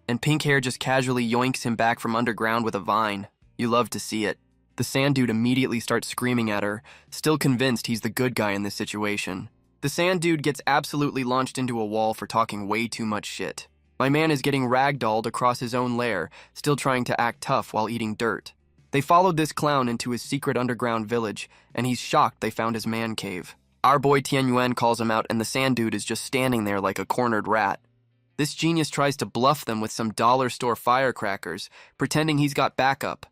And Pink Hair just casually yoinks him back from underground with a vine. You love to see it. The sand dude immediately starts screaming at her, still convinced he's the good guy in this situation. The sand dude gets absolutely launched into a wall for talking way too much shit. My man is getting ragdolled across his own lair, still trying to act tough while eating dirt. They followed this clown into his secret underground village, and he's shocked they found his man cave. Our boy Tianyuan calls him out, and the sand dude is just standing there like a cornered rat. This genius tries to bluff them with some dollar store firecrackers, pretending he's got backup.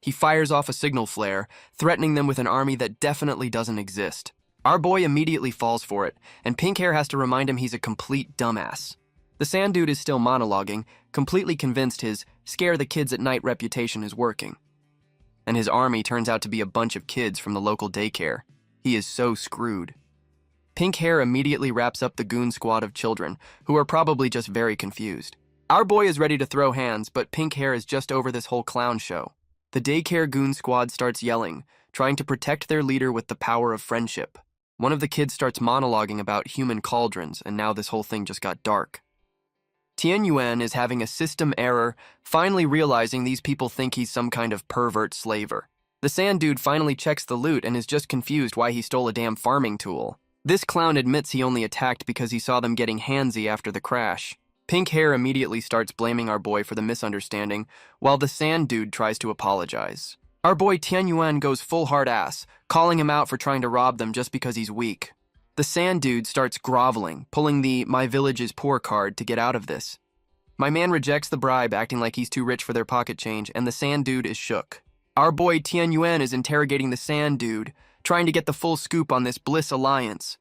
He fires off a signal flare, threatening them with an army that definitely doesn't exist. Our boy immediately falls for it, and Pink Hair has to remind him he's a complete dumbass. The sand dude is still monologuing, completely convinced his scare the kids at night reputation is working. And his army turns out to be a bunch of kids from the local daycare. He is so screwed. Pink Hair immediately wraps up the goon squad of children, who are probably just very confused. Our boy is ready to throw hands, but Pink Hair is just over this whole clown show. The daycare goon squad starts yelling, trying to protect their leader with the power of friendship. One of the kids starts monologuing about human cauldrons, and now this whole thing just got dark. Tianyuan is having a system error, finally realizing these people think he's some kind of pervert slaver. The sand dude finally checks the loot and is just confused why he stole a damn farming tool. This clown admits he only attacked because he saw them getting handsy after the crash. Pink Hair immediately starts blaming our boy for the misunderstanding, while the sand dude tries to apologize. Our boy Tianyuan goes full hard ass, calling him out for trying to rob them just because he's weak. The sand dude starts groveling, pulling the "my village is poor" card to get out of this. My man rejects the bribe, acting like he's too rich for their pocket change, and the sand dude is shook. Our boy Tianyuan is interrogating the sand dude, trying to get the full scoop on this Bliss Alliance.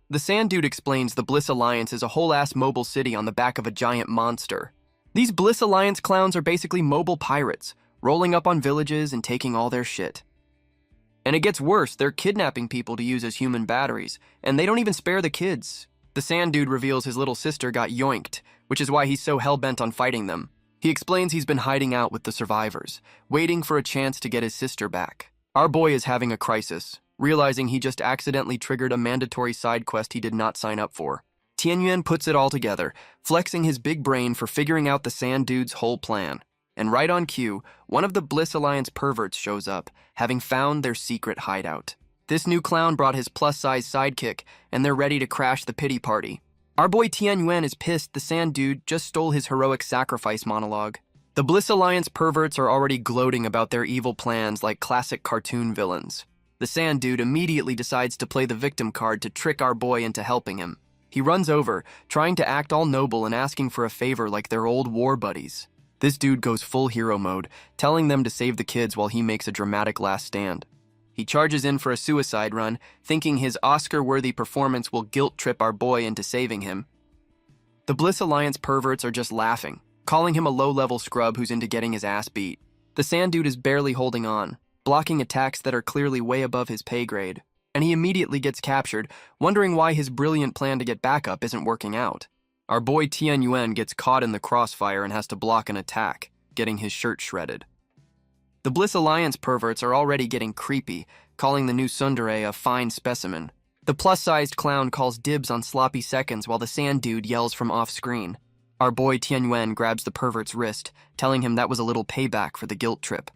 The sand dude explains the Bliss Alliance is a whole-ass mobile city on the back of a giant monster. These Bliss Alliance clowns are basically mobile pirates, rolling up on villages and taking all their shit. And it gets worse, they're kidnapping people to use as human batteries, and they don't even spare the kids. The sand dude reveals his little sister got yoinked, which is why he's so hell-bent on fighting them. He explains he's been hiding out with the survivors, waiting for a chance to get his sister back. Our boy is having a crisis, realizing he just accidentally triggered a mandatory side quest he did not sign up for. Tianyuan puts it all together, flexing his big brain for figuring out the sand dude's whole plan. And right on cue, one of the Bliss Alliance perverts shows up, having found their secret hideout. This new clown brought his plus-size sidekick, and they're ready to crash the pity party. Our boy Tianyuan is pissed the sand dude just stole his heroic sacrifice monologue. The Bliss Alliance perverts are already gloating about their evil plans like classic cartoon villains. The sand dude immediately decides to play the victim card to trick our boy into helping him. He runs over, trying to act all noble and asking for a favor like their old war buddies. This dude goes full hero mode, telling them to save the kids while he makes a dramatic last stand. He charges in for a suicide run, thinking his Oscar-worthy performance will guilt-trip our boy into saving him. The Bliss Alliance perverts are just laughing, calling him a low-level scrub who's into getting his ass beat. The sand dude is barely holding on, blocking attacks that are clearly way above his pay grade, and he immediately gets captured, wondering why his brilliant plan to get backup isn't working out. Our boy Tianyuan gets caught in the crossfire and has to block an attack, getting his shirt shredded. The Bliss Alliance perverts are already getting creepy, calling the new tsundere a fine specimen. The plus-sized clown calls dibs on sloppy seconds while the sand dude yells from off-screen. Our boy Tianyuan grabs the pervert's wrist, telling him that was a little payback for the guilt trip.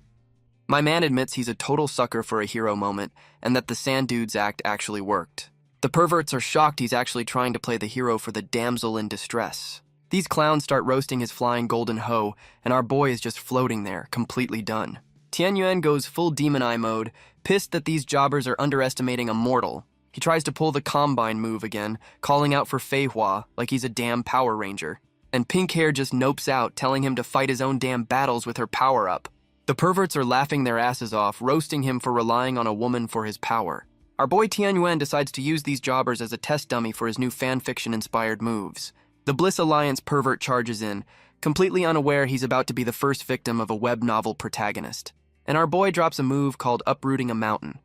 My man admits he's a total sucker for a hero moment, and that the sand dude's act actually worked. The perverts are shocked he's actually trying to play the hero for the damsel in distress. These clowns start roasting his flying golden hoe, and our boy is just floating there, completely done. Tianyuan goes full demon eye mode, pissed that these jobbers are underestimating a mortal. He tries to pull the combine move again, calling out for Fei Hua like he's a damn Power Ranger. And Pink Hair just nopes out, telling him to fight his own damn battles with her power-up. The perverts are laughing their asses off, roasting him for relying on a woman for his power. Our boy Tianyuan decides to use these jobbers as a test dummy for his new fanfiction-inspired moves. The Bliss Alliance pervert charges in, completely unaware he's about to be the first victim of a web novel protagonist. And our boy drops a move called uprooting a mountain.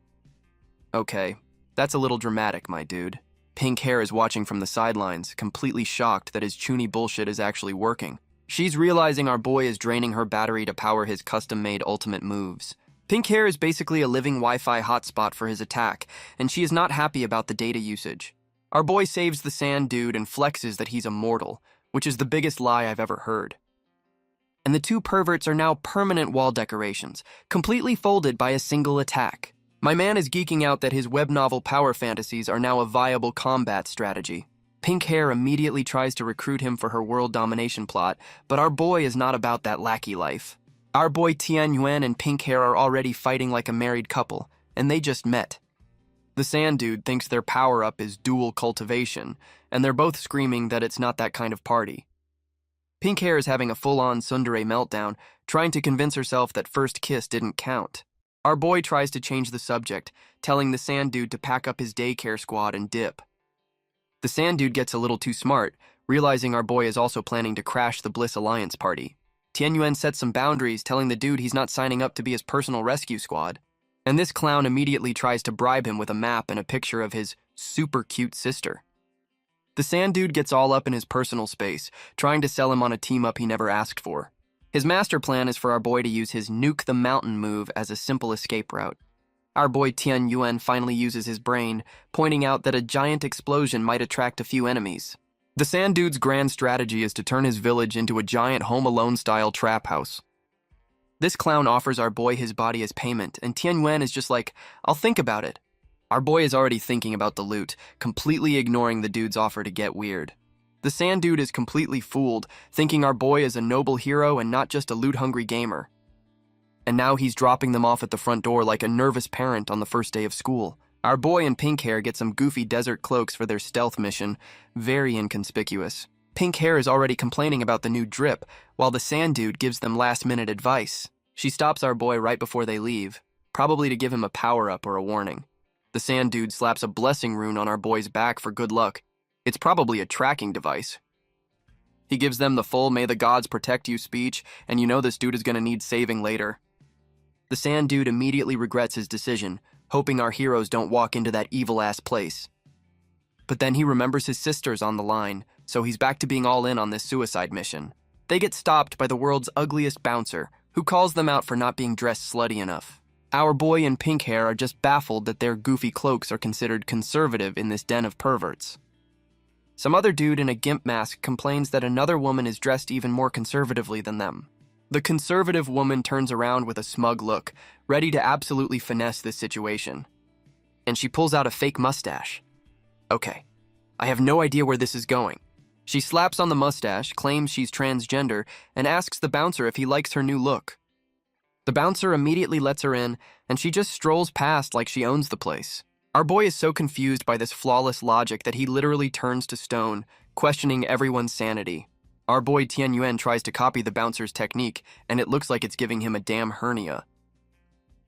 Okay, that's a little dramatic, my dude. Pink Hair is watching from the sidelines, completely shocked that his chuny bullshit is actually working. She's realizing our boy is draining her battery to power his custom-made ultimate moves. Pink Hair is basically a living Wi-Fi hotspot for his attack, and she is not happy about the data usage. Our boy saves the sand dude and flexes that he's immortal, which is the biggest lie I've ever heard. And the two perverts are now permanent wall decorations, completely folded by a single attack. My man is geeking out that his web novel power fantasies are now a viable combat strategy. Pink Hair immediately tries to recruit him for her world domination plot, but our boy is not about that lackey life. Our boy Tianyuan and Pink Hair are already fighting like a married couple, and they just met. The sand dude thinks their power-up is dual cultivation, and they're both screaming that it's not that kind of party. Pink Hair is having a full-on tsundere meltdown, trying to convince herself that first kiss didn't count. Our boy tries to change the subject, telling the sand dude to pack up his daycare squad and dip. The sand dude gets a little too smart, realizing our boy is also planning to crash the Bliss Alliance party. Tianyuan sets some boundaries, telling the dude he's not signing up to be his personal rescue squad. And this clown immediately tries to bribe him with a map and a picture of his super cute sister. The sand dude gets all up in his personal space, trying to sell him on a team-up he never asked for. His master plan is for our boy to use his nuke the mountain move as a simple escape route. Our boy Tian Yuan finally uses his brain, pointing out that a giant explosion might attract a few enemies. The Sand Dude's grand strategy is to turn his village into a giant Home Alone-style trap house. This clown offers our boy his body as payment, and Tian Yuan is just like, "I'll think about it." Our boy is already thinking about the loot, completely ignoring the dude's offer to get weird. The Sand Dude is completely fooled, thinking our boy is a noble hero and not just a loot-hungry gamer. And now he's dropping them off at the front door like a nervous parent on the first day of school. Our boy and Pink Hair get some goofy desert cloaks for their stealth mission, very inconspicuous. Pink Hair is already complaining about the new drip, while the Sand Dude gives them last-minute advice. She stops our boy right before they leave, probably to give him a power-up or a warning. The Sand Dude slaps a blessing rune on our boy's back for good luck. It's probably a tracking device. He gives them the full "May the gods protect you" speech, and you know this dude is gonna need saving later. The Sand Dude immediately regrets his decision, hoping our heroes don't walk into that evil-ass place. But then he remembers his sister's on the line, so he's back to being all in on this suicide mission. They get stopped by the world's ugliest bouncer, who calls them out for not being dressed slutty enough. Our boy and Pink Hair are just baffled that their goofy cloaks are considered conservative in this den of perverts. Some other dude in a gimp mask complains that another woman is dressed even more conservatively than them. The conservative woman turns around with a smug look, ready to absolutely finesse this situation. And she pulls out a fake mustache. Okay, I have no idea where this is going. She slaps on the mustache, claims she's transgender, and asks the bouncer if he likes her new look. The bouncer immediately lets her in, and she just strolls past like she owns the place. Our boy is so confused by this flawless logic that he literally turns to stone, questioning everyone's sanity. Our boy Tian Yuan tries to copy the bouncer's technique, and it looks like it's giving him a damn hernia.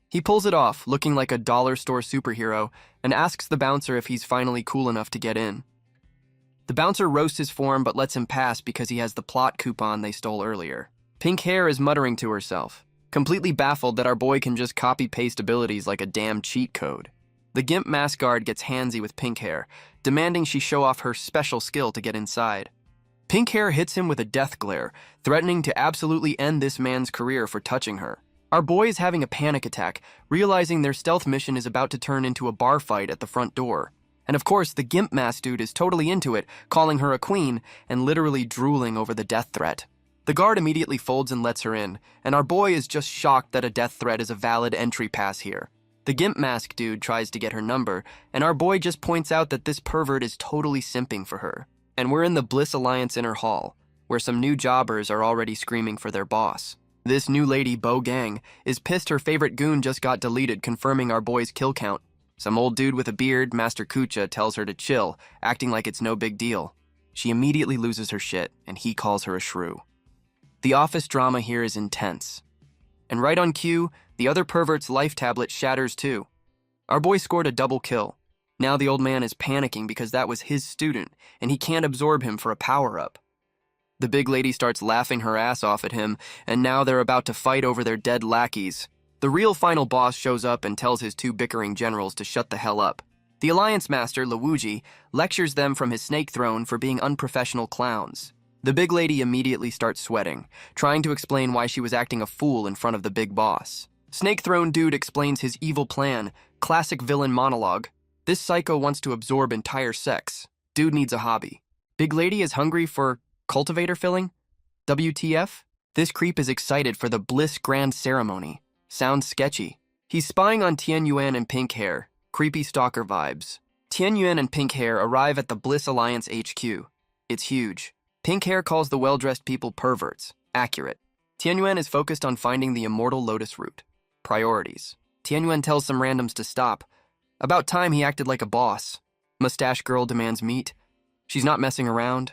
He pulls it off, looking like a dollar store superhero, and asks the bouncer if he's finally cool enough to get in. The bouncer roasts his form but lets him pass because he has the plot coupon they stole earlier. Pink Hair is muttering to herself, completely baffled that our boy can just copy-paste abilities like a damn cheat code. The Gimp Mask Guard gets handsy with Pink Hair, demanding she show off her special skill to get inside. Pink Hair hits him with a death glare, threatening to absolutely end this man's career for touching her. Our boy is having a panic attack, realizing their stealth mission is about to turn into a bar fight at the front door. And of course, the Gimp Mask Dude is totally into it, calling her a queen and literally drooling over the death threat. The guard immediately folds and lets her in, and our boy is just shocked that a death threat is a valid entry pass here. The Gimp Mask Dude tries to get her number, and our boy just points out that this pervert is totally simping for her. And we're in the Bliss Alliance Inner Hall, where some new jobbers are already screaming for their boss. This new lady, Bo Gang, is pissed her favorite goon just got deleted, confirming our boy's kill count. Some old dude with a beard, Master Kucha, tells her to chill, acting like it's no big deal. She immediately loses her shit, and he calls her a shrew. The office drama here is intense. And right on cue, the other pervert's life tablet shatters too. Our boy scored a double kill. Now the old man is panicking because that was his student, and he can't absorb him for a power-up. The big lady starts laughing her ass off at him, and now they're about to fight over their dead lackeys. The real final boss shows up and tells his two bickering generals to shut the hell up. The Alliance Master, Luigi, lectures them from his snake throne for being unprofessional clowns. The big lady immediately starts sweating, trying to explain why she was acting a fool in front of the big boss. Snake Throne Dude explains his evil plan, classic villain monologue. This psycho wants to absorb entire sex. Dude needs a hobby. Big lady is hungry for cultivator filling? WTF? This creep is excited for the Bliss Grand Ceremony. Sounds sketchy. He's spying on Tian Yuan and Pink Hair. Creepy stalker vibes. Tian Yuan and Pink Hair arrive at the Bliss Alliance HQ. It's huge. Pink Hair calls the well-dressed people perverts. Accurate. Tian Yuan is focused on finding the immortal lotus root. Priorities. Tian Yuan tells some randoms to stop. About time he acted like a boss. Mustache Girl demands meat. She's not messing around.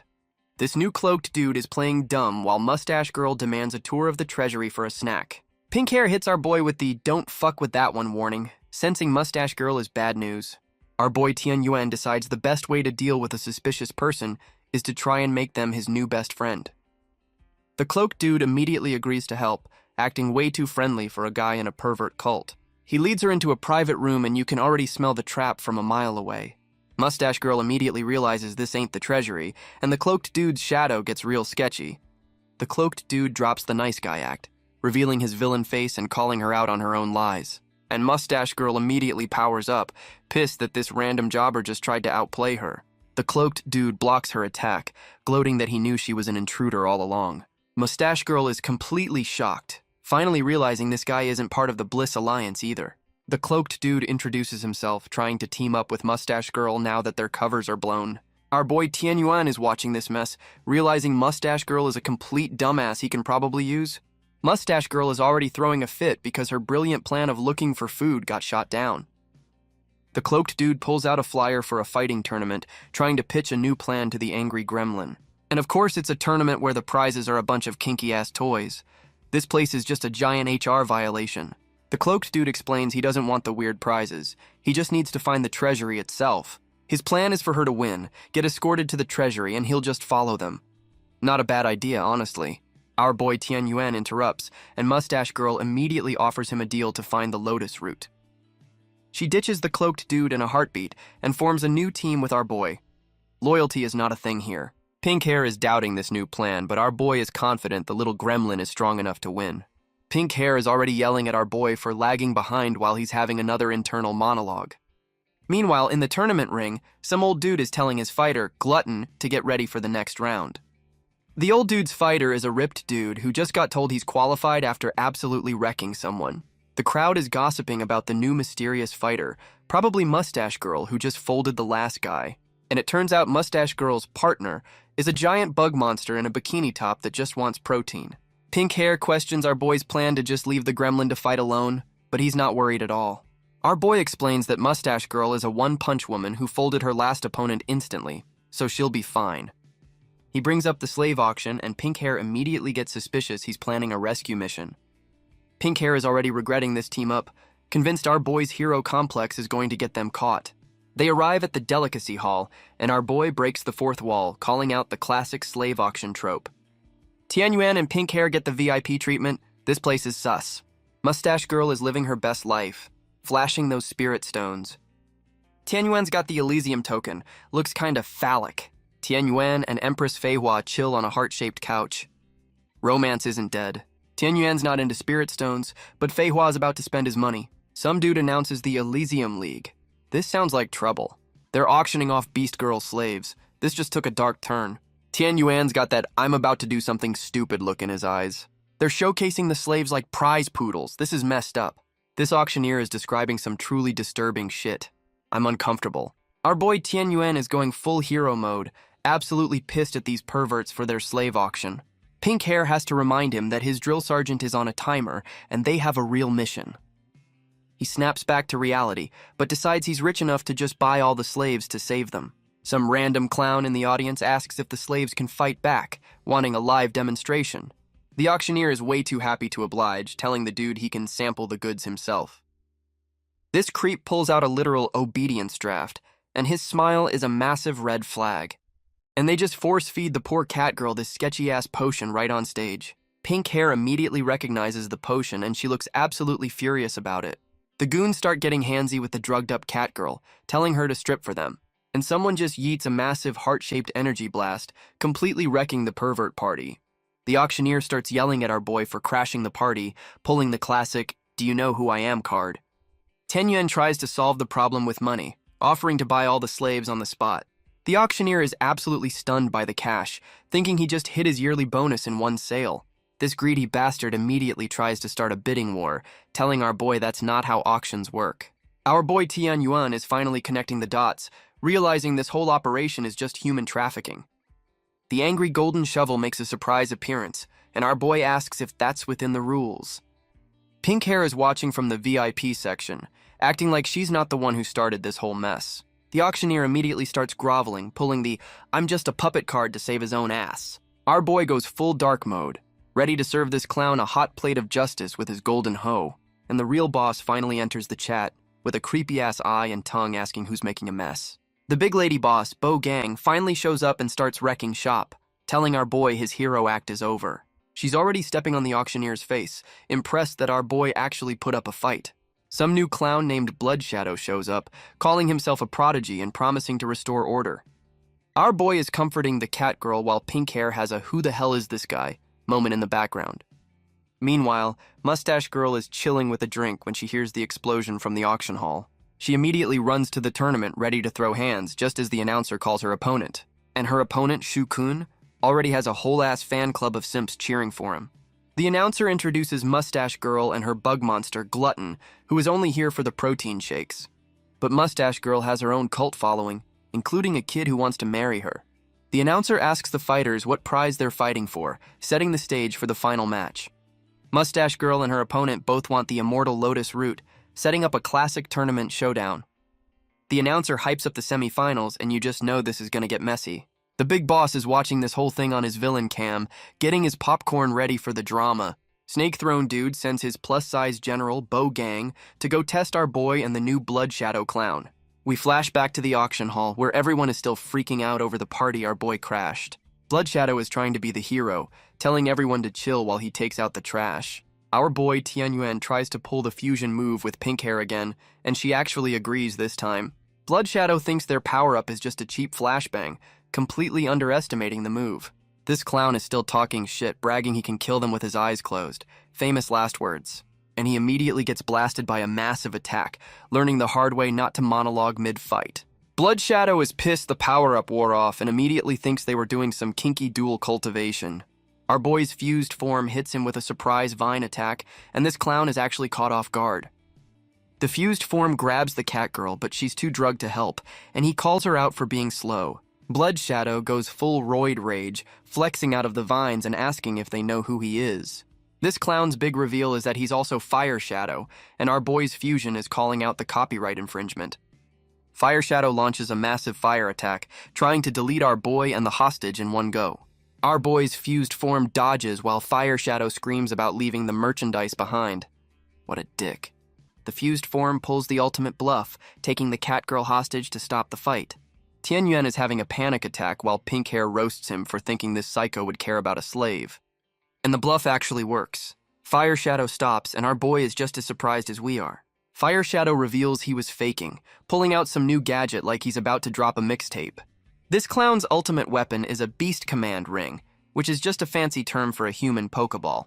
This new cloaked dude is playing dumb while Mustache Girl demands a tour of the treasury for a snack. Pink Hair hits our boy with the "don't fuck with that one" warning, sensing Mustache Girl is bad news. Our boy Tian Yuan decides the best way to deal with a suspicious person is to try and make them his new best friend. The cloaked dude immediately agrees to help, acting way too friendly for a guy in a pervert cult. He leads her into a private room and you can already smell the trap from a mile away. Mustache Girl immediately realizes this ain't the treasury, and the cloaked dude's shadow gets real sketchy. the cloaked dude drops the nice guy act, revealing his villain face and calling her out on her own lies. And Mustache Girl immediately powers up, pissed that this random jobber just tried to outplay her. The cloaked dude blocks her attack, gloating that he knew she was an intruder all along. Mustache Girl is completely shocked, finally realizing this guy isn't part of the Bliss Alliance either. The cloaked dude introduces himself, trying to team up with Mustache Girl now that their covers are blown. Our boy Tianyuan is watching this mess, realizing Mustache Girl is a complete dumbass he can probably use. Mustache Girl is already throwing a fit because her brilliant plan of looking for food got shot down. The cloaked dude pulls out a flyer for a fighting tournament, trying to pitch a new plan to the angry gremlin. And of course it's a tournament where the prizes are a bunch of kinky-ass toys. This place is just a giant HR violation. The cloaked dude explains he doesn't want the weird prizes. He just needs to find the treasury itself. His plan is for her to win, get escorted to the treasury, and he'll just follow them. Not a bad idea, honestly. Our boy Tianyuan interrupts, and Mustache Girl immediately offers him a deal to find the Lotus route. She ditches the cloaked dude in a heartbeat and forms a new team with our boy. Loyalty is not a thing here. Pink Hair is doubting this new plan, but our boy is confident the little gremlin is strong enough to win. Pink Hair is already yelling at our boy for lagging behind while he's having another internal monologue. Meanwhile, in the tournament ring, some old dude is telling his fighter, Glutton, to get ready for the next round. The old dude's fighter is a ripped dude who just got told he's qualified after absolutely wrecking someone. The crowd is gossiping about the new mysterious fighter, probably Mustache Girl, who just folded the last guy. And it turns out Mustache Girl's partner is a giant bug monster in a bikini top that just wants protein. Pink Hair questions our boy's plan to just leave the gremlin to fight alone, but he's not worried at all. Our boy explains that Mustache Girl is a one-punch woman who folded her last opponent instantly, so she'll be fine. He brings up the slave auction, and Pink Hair immediately gets suspicious he's planning a rescue mission. Pink Hair is already regretting this team-up, convinced our boy's hero complex is going to get them caught. They arrive at the delicacy hall, and our boy breaks the fourth wall, calling out the classic slave auction trope. Tianyuan and Pink Hair get the VIP treatment. This place is sus. Mustache Girl is living her best life, flashing those spirit stones. Tianyuan's got the Elysium token, looks kinda phallic. Tianyuan and Empress Feihua chill on a heart-shaped couch. Romance isn't dead. Tianyuan's not into spirit stones, but Feihua's about to spend his money. Some dude announces the Elysium League. This sounds like trouble. They're auctioning off Beast Girl slaves. This just took a dark turn. Tianyuan's got that I'm about to do something stupid look in his eyes. They're showcasing the slaves like prize poodles. This is messed up. This auctioneer is describing some truly disturbing shit. I'm uncomfortable. Our boy Tianyuan is going full hero mode, absolutely pissed at these perverts for their slave auction. Pink Hair has to remind him that his drill sergeant is on a timer and they have a real mission. He snaps back to reality, but decides he's rich enough to just buy all the slaves to save them. Some random clown in the audience asks if the slaves can fight back, wanting a live demonstration. The auctioneer is way too happy to oblige, telling the dude he can sample the goods himself. This creep pulls out a literal obedience draft, and his smile is a massive red flag. And they just force-feed the poor cat girl this sketchy-ass potion right on stage. Pink Hair immediately recognizes the potion, and she looks absolutely furious about it. The goons start getting handsy with the drugged-up cat girl, telling her to strip for them. And someone just yeets a massive heart-shaped energy blast, completely wrecking the pervert party. The auctioneer starts yelling at our boy for crashing the party, pulling the classic, "Do you know who I am" card. Tianyuan tries to solve the problem with money, offering to buy all the slaves on the spot. The auctioneer is absolutely stunned by the cash, thinking he just hit his yearly bonus in one sale. This greedy bastard immediately tries to start a bidding war, telling our boy that's not how auctions work. Our boy Tianyuan is finally connecting the dots, realizing this whole operation is just human trafficking. The angry golden shovel makes a surprise appearance, and our boy asks if that's within the rules. Pink Hair is watching from the VIP section, acting like she's not the one who started this whole mess. The auctioneer immediately starts groveling, pulling the "I'm just a puppet" card to save his own ass. Our boy goes full dark mode, ready to serve this clown a hot plate of justice with his golden hoe. And the real boss finally enters the chat, with a creepy-ass eye and tongue asking who's making a mess. The big lady boss, Bo Gang, finally shows up and starts wrecking shop, telling our boy his hero act is over. She's already stepping on the auctioneer's face, impressed that our boy actually put up a fight. Some new clown named Blood Shadow shows up, calling himself a prodigy and promising to restore order. Our boy is comforting the cat girl while Pink Hair has a "who the hell is this guy" moment in the background. Meanwhile, Mustache Girl is chilling with a drink when she hears the explosion from the auction hall. She immediately runs to the tournament ready to throw hands just as the announcer calls her opponent. And her opponent, Shu-kun, already has a whole-ass fan club of simps cheering for him. The announcer introduces Mustache Girl and her bug monster, Glutton, who is only here for the protein shakes. But Mustache Girl has her own cult following, including a kid who wants to marry her. The announcer asks the fighters what prize they're fighting for, setting the stage for the final match. Mustache Girl and her opponent both want the immortal Lotus Root, setting up a classic tournament showdown. The announcer hypes up the semifinals, and you just know this is gonna get messy. The big boss is watching this whole thing on his villain cam, getting his popcorn ready for the drama. Snake Throne Dude sends his plus-size general, Bo Gang, to go test our boy and the new Blood Shadow clown. We flash back to the auction hall, where everyone is still freaking out over the party our boy crashed. Blood Shadow is trying to be the hero, telling everyone to chill while he takes out the trash. Our boy Tianyuan tries to pull the fusion move with pink hair again, and she actually agrees this time. Blood Shadow thinks their power-up is just a cheap flashbang, completely underestimating the move. This clown is still talking shit, bragging he can kill them with his eyes closed. Famous last words. And he immediately gets blasted by a massive attack, learning the hard way not to monologue mid-fight. Blood Shadow is pissed the power-up wore off and immediately thinks they were doing some kinky dual cultivation. Our boy's fused form hits him with a surprise vine attack, and this clown is actually caught off guard. The fused form grabs the cat girl, but she's too drugged to help, and he calls her out for being slow. Blood Shadow goes full roid rage, flexing out of the vines and asking if they know who he is. This clown's big reveal is that he's also Fire Shadow, and our boy's fusion is calling out the copyright infringement. Fire Shadow launches a massive fire attack, trying to delete our boy and the hostage in one go. Our boy's fused form dodges while Fire Shadow screams about leaving the merchandise behind. What a dick. The fused form pulls the ultimate bluff, taking the cat girl hostage to stop the fight. Tianyuan is having a panic attack while Pink Hair roasts him for thinking this psycho would care about a slave. And the bluff actually works. Fire Shadow stops, and our boy is just as surprised as we are. Fire Shadow reveals he was faking, pulling out some new gadget like he's about to drop a mixtape. This clown's ultimate weapon is a Beast Command Ring, which is just a fancy term for a human Pokeball.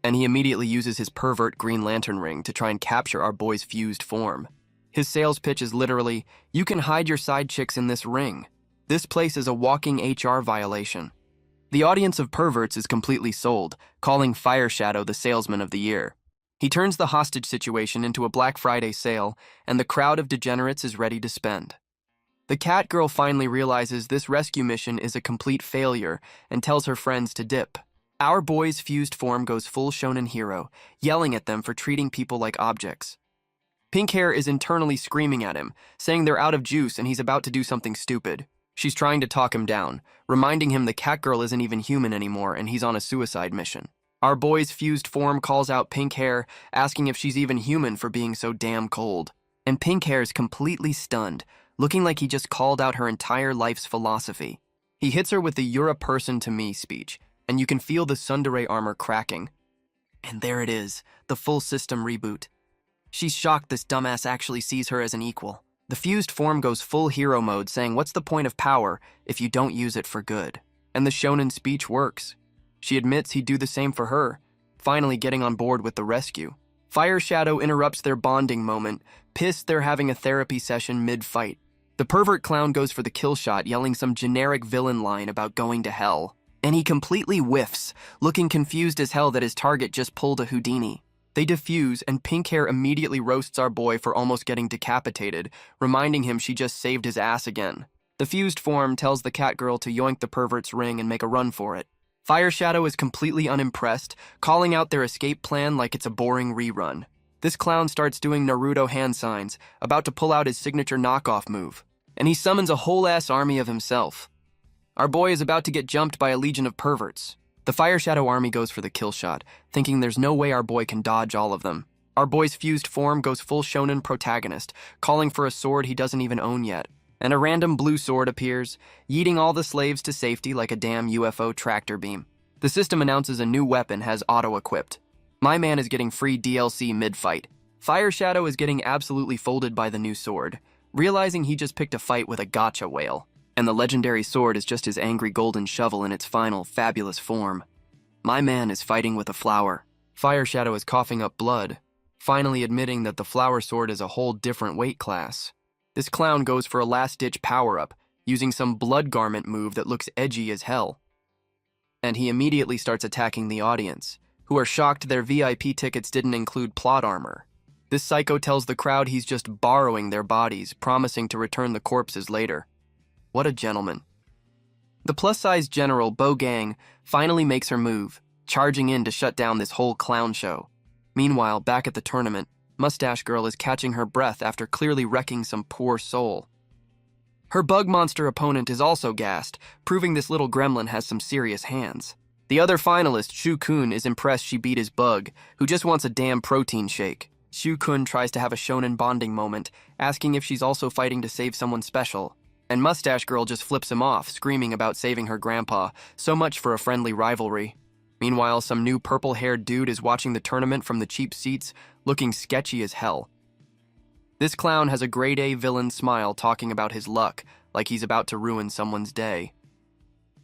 And he immediately uses his pervert Green Lantern Ring to try and capture our boy's fused form. His sales pitch is literally, "You can hide your side chicks in this ring. This place is a walking HR violation." The audience of perverts is completely sold, calling Fire Shadow the salesman of the year. He turns the hostage situation into a Black Friday sale, and the crowd of degenerates is ready to spend. The cat girl finally realizes this rescue mission is a complete failure and tells her friends to dip. Our boy's fused form goes full shonen hero, yelling at them for treating people like objects. Pink Hair is internally screaming at him, saying they're out of juice and he's about to do something stupid. She's trying to talk him down, reminding him the cat girl isn't even human anymore and he's on a suicide mission. Our boy's fused form calls out Pink Hair, asking if she's even human for being so damn cold. And Pink Hair is completely stunned, looking like he just called out her entire life's philosophy. He hits her with the "you're a person to me" speech, and you can feel the tsundere armor cracking. And there it is, the full system reboot. She's shocked this dumbass actually sees her as an equal. The fused form goes full hero mode, saying what's the point of power if you don't use it for good? And the shonen speech works. She admits he'd do the same for her, finally getting on board with the rescue. Fire Shadow interrupts their bonding moment, pissed they're having a therapy session mid-fight. The pervert clown goes for the kill shot, yelling some generic villain line about going to hell. And he completely whiffs, looking confused as hell that his target just pulled a Houdini. They defuse, and Pink Hair immediately roasts our boy for almost getting decapitated, reminding him she just saved his ass again. The fused form tells the cat girl to yoink the pervert's ring and make a run for it. Fire Shadow is completely unimpressed, calling out their escape plan like it's a boring rerun. This clown starts doing Naruto hand signs, about to pull out his signature knockoff move. And he summons a whole-ass army of himself. Our boy is about to get jumped by a legion of perverts. The Fire Shadow army goes for the kill shot, thinking there's no way our boy can dodge all of them. Our boy's fused form goes full shonen protagonist, calling for a sword he doesn't even own yet. And a random blue sword appears, yeeting all the slaves to safety like a damn UFO tractor beam. The system announces a new weapon has auto-equipped. My man is getting free DLC mid-fight. Fire Shadow is getting absolutely folded by the new sword, realizing he just picked a fight with a gotcha whale. And the legendary sword is just his angry golden shovel in its final, fabulous form. My man is fighting with a flower. Fire Shadow is coughing up blood, finally admitting that the flower sword is a whole different weight class. This clown goes for a last-ditch power-up, using some blood garment move that looks edgy as hell. And he immediately starts attacking the audience, who are shocked their VIP tickets didn't include plot armor. This psycho tells the crowd he's just borrowing their bodies, promising to return the corpses later. What a gentleman. The plus-size general, Bo Gang, finally makes her move, charging in to shut down this whole clown show. Meanwhile, back at the tournament, Mustache Girl is catching her breath after clearly wrecking some poor soul. Her bug monster opponent is also gassed, proving this little gremlin has some serious hands. The other finalist, Shu-kun, is impressed she beat his bug, who just wants a damn protein shake. Shu-kun tries to have a shonen bonding moment, asking if she's also fighting to save someone special. And Mustache Girl just flips him off, screaming about saving her grandpa. So much for a friendly rivalry. Meanwhile, some new purple-haired dude is watching the tournament from the cheap seats, looking sketchy as hell. This clown has a grade-A villain smile talking about his luck, like he's about to ruin someone's day.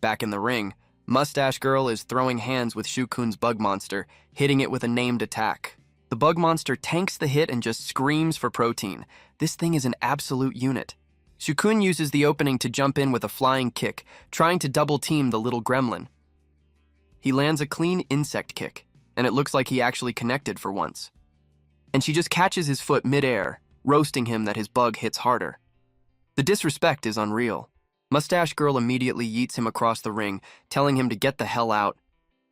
Back in the ring, Mustache Girl is throwing hands with Shu-kun's bug monster, hitting it with a named attack. The bug monster tanks the hit and just screams for protein. This thing is an absolute unit. Shu-kun uses the opening to jump in with a flying kick, trying to double-team the little gremlin. He lands a clean insect kick, and it looks like he actually connected for once. And she just catches his foot mid-air, roasting him that his bug hits harder. The disrespect is unreal. Mustache Girl immediately yeets him across the ring, telling him to get the hell out.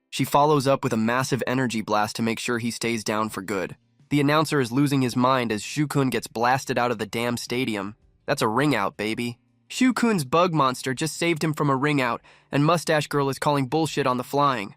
She follows up with a massive energy blast to make sure he stays down for good. The announcer is losing his mind as Shu-kun gets blasted out of the damn stadium. That's a ring out, baby. Shu-kun's bug monster just saved him from a ring out, and Mustache Girl is calling bullshit on the flying.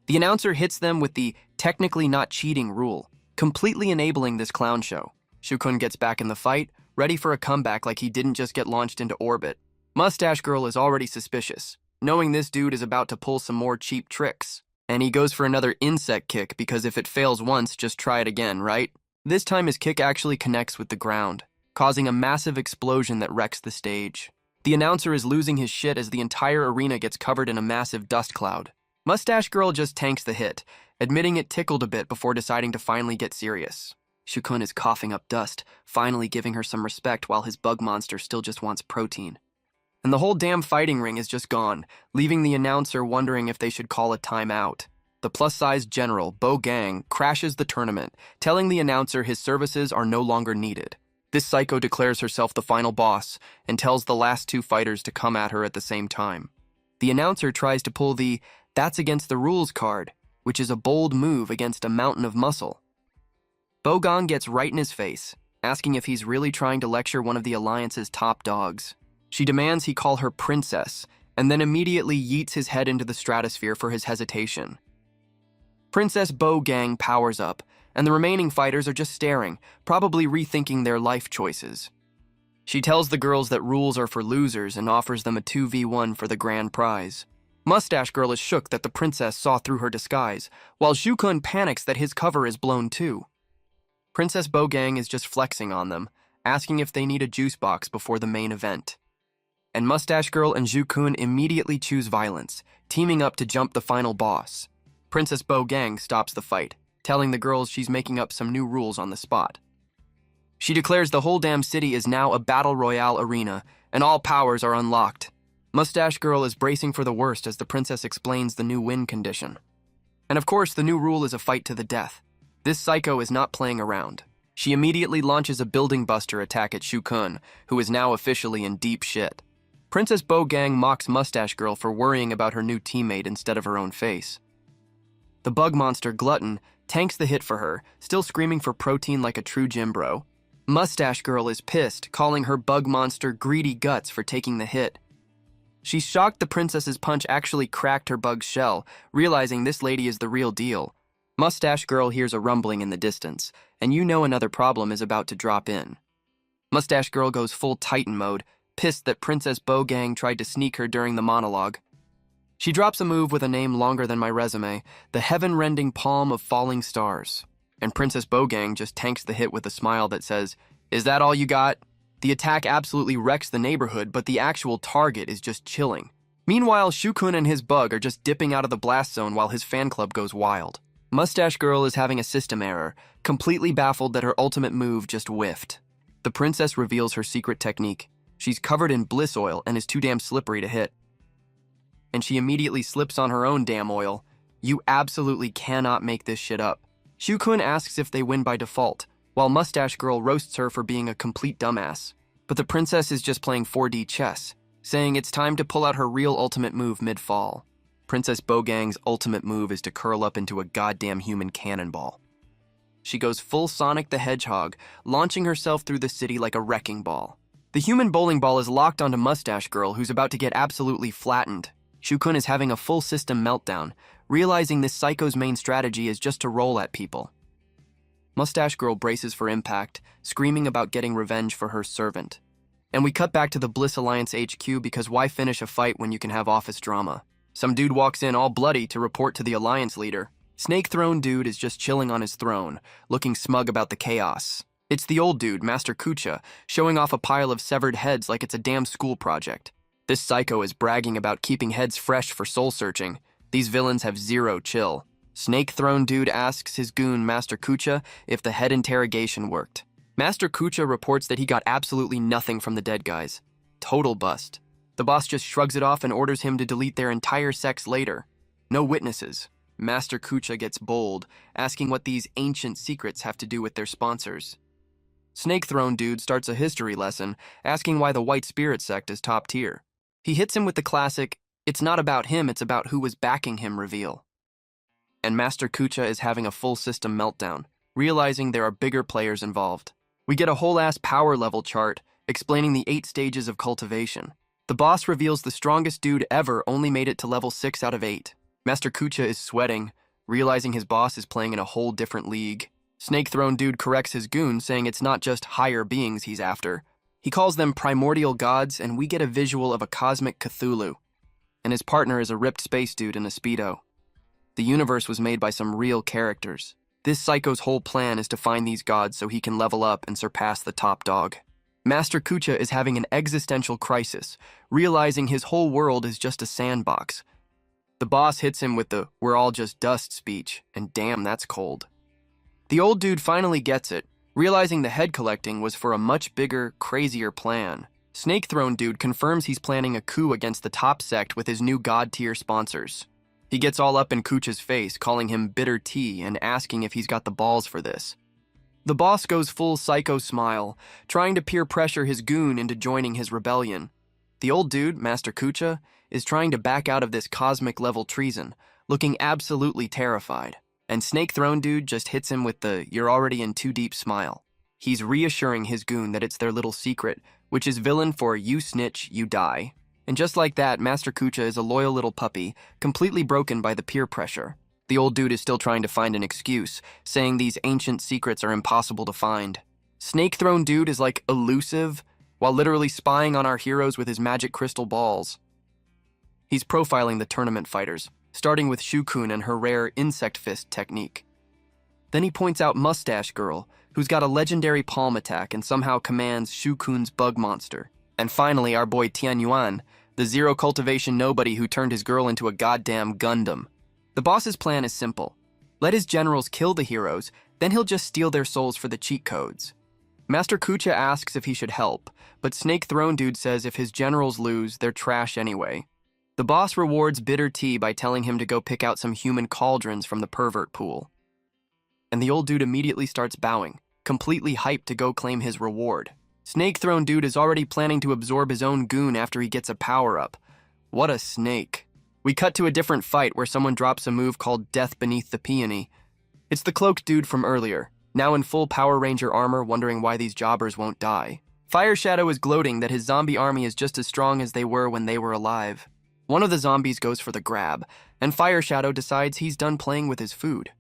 The announcer hits them with the technically not cheating rule, completely enabling this clown show. Shu-kun gets back in the fight, ready for a comeback like he didn't just get launched into orbit. Mustache Girl is already suspicious, knowing this dude is about to pull some more cheap tricks. And he goes for another insect kick because if it fails once, just try it again, right? This time his kick actually connects with the ground, causing a massive explosion that wrecks the stage. The announcer is losing his shit as the entire arena gets covered in a massive dust cloud. Mustache Girl just tanks the hit, admitting it tickled a bit before deciding to finally get serious. Shu-kun is coughing up dust, finally giving her some respect while his bug monster still just wants protein. And the whole damn fighting ring is just gone, leaving the announcer wondering if they should call a timeout. The plus-size general, Bo Gang, crashes the tournament, telling the announcer his services are no longer needed. This psycho declares herself the final boss and tells the last two fighters to come at her at the same time. The announcer tries to pull the "that's against the rules" card, which is a bold move against a mountain of muscle. Bo Gang gets right in his face, asking if he's really trying to lecture one of the Alliance's top dogs. She demands he call her princess, and then immediately yeets his head into the stratosphere for his hesitation. Princess Bo Gang powers up, and the remaining fighters are just staring, probably rethinking their life choices. She tells the girls that rules are for losers and offers them a 2v1 for the grand prize. Mustache Girl is shook that the princess saw through her disguise, while Shu-kun panics that his cover is blown too. Princess Bo Gang is just flexing on them, asking if they need a juice box before the main event. And Mustache Girl and Shu-kun immediately choose violence, teaming up to jump the final boss. Princess Bo Gang stops the fight, telling the girls she's making up some new rules on the spot. She declares the whole damn city is now a battle royale arena, and all powers are unlocked. Mustache Girl is bracing for the worst as the princess explains the new win condition. And of course, the new rule is a fight to the death. This psycho is not playing around. She immediately launches a building buster attack at Shu-kun, who is now officially in deep shit. Princess Bo Gang mocks Mustache Girl for worrying about her new teammate instead of her own face. The bug monster Glutton tanks the hit for her, still screaming for protein like a true gym bro. Mustache Girl is pissed, calling her bug monster Greedy Guts for taking the hit. She's shocked the princess's punch actually cracked her bug's shell, realizing this lady is the real deal. Mustache Girl hears a rumbling in the distance, and you know another problem is about to drop in. Mustache Girl goes full Titan mode, pissed that Princess Bo Gang tried to sneak her during the monologue. She drops a move with a name longer than my resume, the heaven-rending palm of falling stars. And Princess Bo Gang just tanks the hit with a smile that says, "Is that all you got?" The attack absolutely wrecks the neighborhood, but the actual target is just chilling. Meanwhile, Shukun and his bug are just dipping out of the blast zone while his fan club goes wild. Mustache Girl is having a system error, completely baffled that her ultimate move just whiffed. The princess reveals her secret technique. She's covered in bliss oil and is too damn slippery to hit. And she immediately slips on her own damn oil. You absolutely cannot make this shit up. Shukun asks if they win by default, while Mustache Girl roasts her for being a complete dumbass. But the princess is just playing 4D chess, saying it's time to pull out her real ultimate move mid-fall. Princess Bogang's ultimate move is to curl up into a goddamn human cannonball. She goes full Sonic the Hedgehog, launching herself through the city like a wrecking ball. The human bowling ball is locked onto Mustache Girl, who's about to get absolutely flattened. Shukun is having a full system meltdown, realizing this psycho's main strategy is just to roll at people. Mustache Girl braces for impact, screaming about getting revenge for her servant. And we cut back to the Bliss Alliance HQ because why finish a fight when you can have office drama? Some dude walks in all bloody to report to the Alliance leader. Snake Throne Dude is just chilling on his throne, looking smug about the chaos. It's the old dude, Master Kucha, showing off a pile of severed heads like it's a damn school project. This psycho is bragging about keeping heads fresh for soul searching. These villains have zero chill. Snake Throne Dude asks his goon, Master Kucha, if the head interrogation worked. Master Kucha reports that he got absolutely nothing from the dead guys. Total bust. The boss just shrugs it off and orders him to delete their entire sex later. No witnesses. Master Kucha gets bold, asking what these ancient secrets have to do with their sponsors. Snake Throne Dude starts a history lesson, asking why the White Spirit sect is top tier. He hits him with the classic, "It's not about him, it's about who was backing him" reveal. And Master Kucha is having a full system meltdown, realizing there are bigger players involved. We get a whole-ass power level chart explaining the 8 stages of cultivation. The boss reveals the strongest dude ever only made it to level 6 out of 8. Master Kucha is sweating, realizing his boss is playing in a whole different league. Snake Throne Dude corrects his goon, saying it's not just higher beings he's after. He calls them primordial gods, and we get a visual of a cosmic Cthulhu. And his partner is a ripped space dude in a Speedo. The universe was made by some real characters. This psycho's whole plan is to find these gods so he can level up and surpass the top dog. Master Kucha is having an existential crisis, realizing his whole world is just a sandbox. The boss hits him with the "we're all just dust" speech, and damn, that's cold. The old dude finally gets it, realizing the head collecting was for a much bigger, crazier plan. Snake Throne Dude confirms he's planning a coup against the top sect with his new god-tier sponsors. He gets all up in Kucha's face, calling him bitter tea and asking if he's got the balls for this. The boss goes full psycho smile, trying to peer pressure his goon into joining his rebellion. The old dude, Master Kucha, is trying to back out of this cosmic-level treason, looking absolutely terrified. And Snake Throne Dude just hits him with the "you're already in too deep" smile. He's reassuring his goon that it's their little secret, which is villain for "you snitch, you die." And just like that, Master Kucha is a loyal little puppy, completely broken by the peer pressure. The old dude is still trying to find an excuse, saying these ancient secrets are impossible to find. Snake Throne Dude is like elusive, while literally spying on our heroes with his magic crystal balls. He's profiling the tournament fighters, starting with Shukun and her rare insect fist technique. Then he points out Mustache Girl, who's got a legendary palm attack and somehow commands Shukun's bug monster. And finally, our boy Tianyuan, the zero cultivation nobody who turned his girl into a goddamn Gundam. The boss's plan is simple. Let his generals kill the heroes, then he'll just steal their souls for the cheat codes. Master Kucha asks if he should help, but Snake Throne Dude says if his generals lose, they're trash anyway. The boss rewards bitter tea by telling him to go pick out some human cauldrons from the pervert pool. And the old dude immediately starts bowing, completely hyped to go claim his reward. Snake Throne Dude is already planning to absorb his own goon after he gets a power-up. What a snake. We cut to a different fight where someone drops a move called Death Beneath the Peony. It's the cloaked dude from earlier, now in full Power Ranger armor, wondering why these jobbers won't die. Fire Shadow is gloating that his zombie army is just as strong as they were when they were alive. One of the zombies goes for the grab, and Fire Shadow decides he's done playing with his food.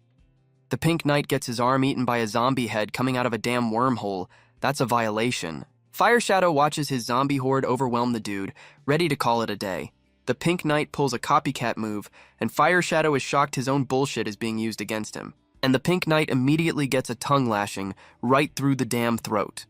The Pink Knight gets his arm eaten by a zombie head coming out of a damn wormhole. That's a violation. Fire Shadow watches his zombie horde overwhelm the dude, ready to call it a day. The Pink Knight pulls a copycat move, and Fire Shadow is shocked his own bullshit is being used against him. And the Pink Knight immediately gets a tongue lashing right through the damn throat.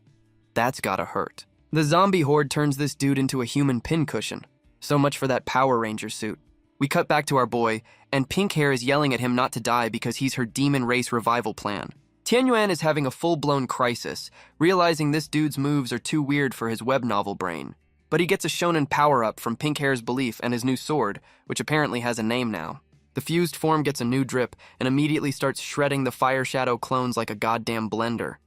That's gotta hurt. The zombie horde turns this dude into a human pincushion. So much for that Power Ranger suit. We cut back to our boy, and Pink Hair is yelling at him not to die because he's her demon race revival plan. Tianyuan is having a full-blown crisis, realizing this dude's moves are too weird for his web novel brain. But he gets a shonen power-up from Pink Hair's belief and his new sword, which apparently has a name now. The fused form gets a new drip and immediately starts shredding the Fire Shadow clones like a goddamn blender.